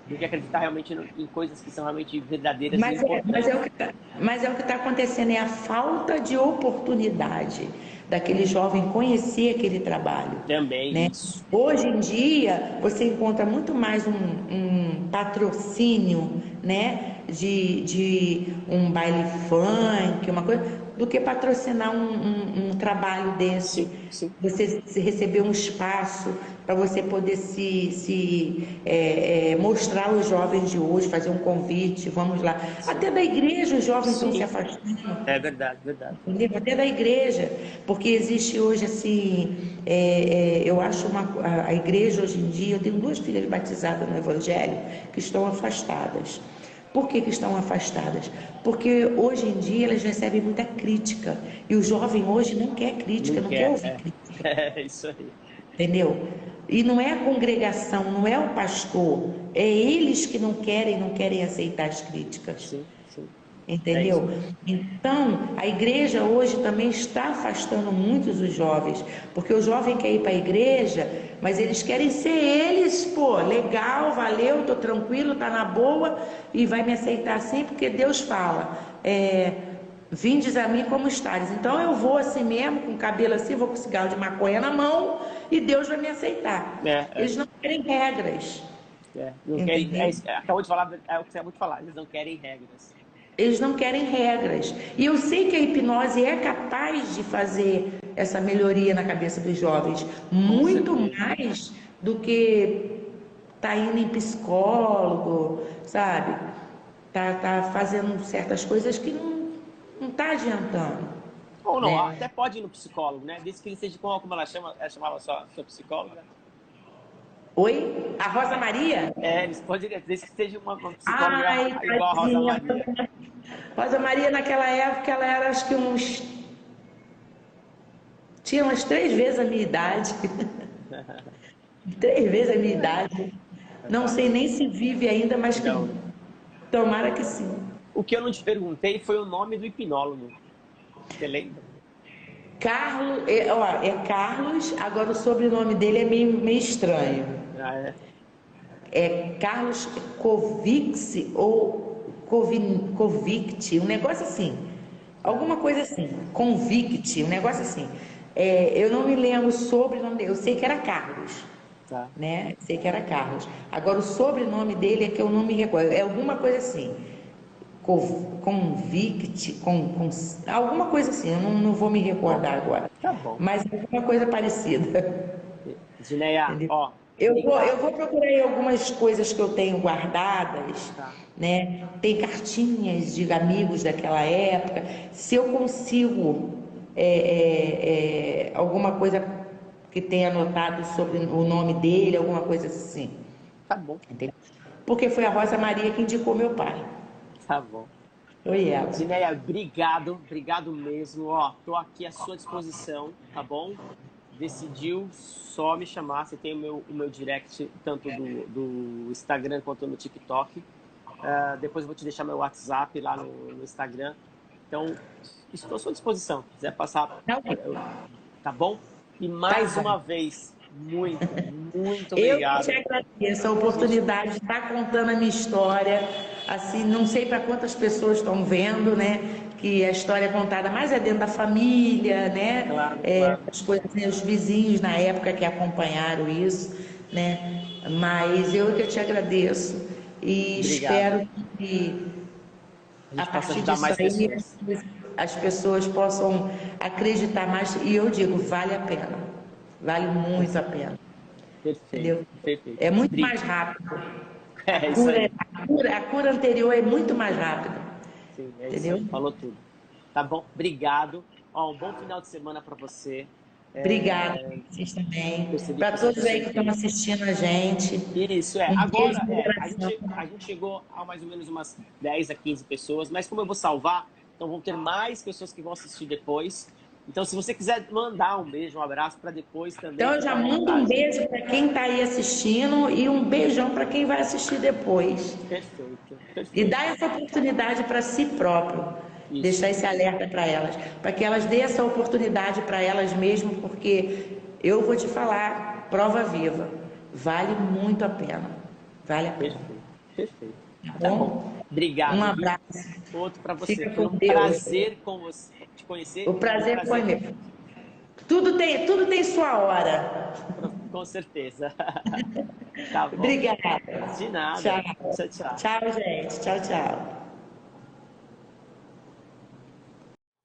do que acreditar realmente em coisas que são realmente verdadeiras e mas, é, mas, é importantes. o que tá, mas é o que está acontecendo, é a falta de oportunidade daquele jovem conhecer aquele trabalho, Também né? isso. Hoje em dia, você encontra muito mais um patrocínio, né? De um baile funk, uma coisa, do que patrocinar um trabalho desse. Sim, sim, Você se receber um espaço para você poder mostrar aos jovens de hoje, fazer um convite, vamos lá. sim, Até da igreja os jovens estão se sim. afastando. É verdade, verdade. Entendeu? Até da igreja, porque existe hoje assim, eu acho a igreja hoje em dia, eu tenho duas filhas batizadas no Evangelho que estão afastadas. Por que que estão afastadas? Porque hoje em dia elas recebem muita crítica e o jovem hoje não quer crítica, Não não quer quer, ouvir crítica, é isso aí. entendeu? E não é a congregação, não é o pastor, é eles que não querem aceitar as críticas. Sim, sim. É isso Entendeu? mesmo. Então, a igreja hoje também está afastando muitos os jovens, porque o jovem quer ir para a igreja, mas eles querem ser eles, pô, legal, valeu, tô tranquilo, tá na boa e vai me aceitar assim, porque Deus fala, vindes a mim como estáis. Então eu vou assim mesmo, com o cabelo assim, vou com cigarro de maconha na mão e Deus vai me aceitar. É, é, Eles não querem regras, não querem, entendeu? acabou de falar, é o que você acabou de falar, eles não querem regras. Eles não querem regras. E eu sei que a hipnose é capaz de fazer essa melhoria na cabeça dos jovens, Com muito certeza. mais do que tá indo em psicólogo, sabe? Tá fazendo certas coisas que não tá adiantando, Ou não, né? até pode ir no psicólogo, né? Desde que ele seja como ela chamava sua psicóloga. Oi? A Rosa Maria? Eles podem, desde que seja uma psicóloga Ai, igual a Rosa tadinha. Maria. Rosa Maria, naquela época, ela era acho que tinha umas 3 vezes a minha idade. 3 vezes a minha idade. Não Tá. sei nem se vive ainda, mas que Não. tomara que sim. O que eu não te perguntei foi o nome do hipnólogo. Você lembra? Carlos, é Carlos, agora o sobrenome dele é meio estranho. Ah, é? É Carlos Kovics ou Convict, um negócio assim. Tá, Alguma coisa assim. Convict, um negócio assim. Eu não me lembro o sobrenome dele, eu sei que era Carlos. tá. Né? Sei que era Carlos. Agora o sobrenome dele é que eu não me recordo. É alguma coisa assim. Convict, alguma coisa assim. Eu não vou me recordar agora. Tá bom. Mas é alguma coisa parecida. Zineia, Entendeu? ó, Eu vou obrigado. procurar aí algumas coisas que eu tenho guardadas, Tá. né? Tem cartinhas de amigos daquela época. Se eu consigo alguma coisa que tenha anotado sobre o nome dele, alguma coisa assim, Tá bom, entendeu? Porque foi a Rosa Maria que indicou meu pai. tá bom. Foi ela. Edneia, obrigado mesmo. Ó, tô aqui à sua disposição, tá bom? Decidiu só me chamar. Você tem o meu direct, tanto do Instagram quanto no TikTok. Depois eu vou te deixar meu WhatsApp lá no Instagram. Então, estou à sua disposição. Se quiser passar, Tá ok. tá bom? E Tá mais bom. uma vez, muito Eu que te obrigado. agradeço a Gente, oportunidade de estar contando a minha história. Assim, não sei para quantas pessoas estão vendo, né? Que a história é contada mais é dentro da família, né? claro, claro. As coisas, né, os vizinhos na época que acompanharam isso, né? Mas eu que te agradeço e Obrigado. espero que A a gente possa partir ajudar disso mais aí pessoas. as pessoas possam acreditar mais. E eu digo, vale a pena. Vale Com muito a certeza. pena. Perfeito, Entendeu? perfeito. É muito Dri, mais rápido. A é isso cura, aí. a cura anterior é muito mais rápida. Sim, é isso Entendeu? aí. Falou tudo. Tá bom? Obrigado. Ó, um bom final de semana para você. Obrigada, É, vocês também. percebi que Para você é do todos aí que estão centrinho. assistindo a gente, Isso, é. um beijo Agora, no coração. a gente chegou a mais ou menos umas 10 a 15 pessoas, mas como eu vou salvar, então vão ter mais pessoas que vão assistir depois. Então, se você quiser mandar um beijo, um abraço para depois também, Então, eu fica já à mando um vontade. beijo para quem está aí assistindo e um beijão para quem vai assistir depois. Perfeito, E perfeito. dar essa oportunidade para si próprio, Isso. deixar esse alerta para elas, para que elas dêem essa oportunidade para elas mesmas, porque eu vou te falar, prova viva, vale muito a pena, vale a pena, Perfeito, perfeito. tá Tá bom. bom? Um Obrigado, viu? abraço, Outro para você. fica Foi com um Deus, prazer com você, te conhecer o e um prazer foi prazer, meu. Tudo tem sua hora. com certeza. Tá bom. Obrigada. De Tchau. nada. Tchau, tchau. Tchau, gente. Tchau, tchau.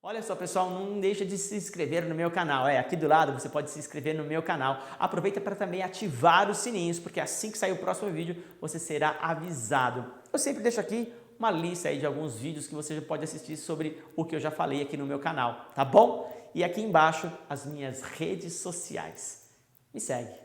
Olha só, pessoal, não deixa de se inscrever no meu canal. Aqui do lado você pode se inscrever no meu canal. Aproveita para também ativar os sininhos, porque assim que sair o próximo vídeo, você será avisado. Eu sempre deixo aqui uma lista aí de alguns vídeos que você já pode assistir sobre o que eu já falei aqui no meu canal, tá bom? E aqui embaixo as minhas redes sociais. Me segue.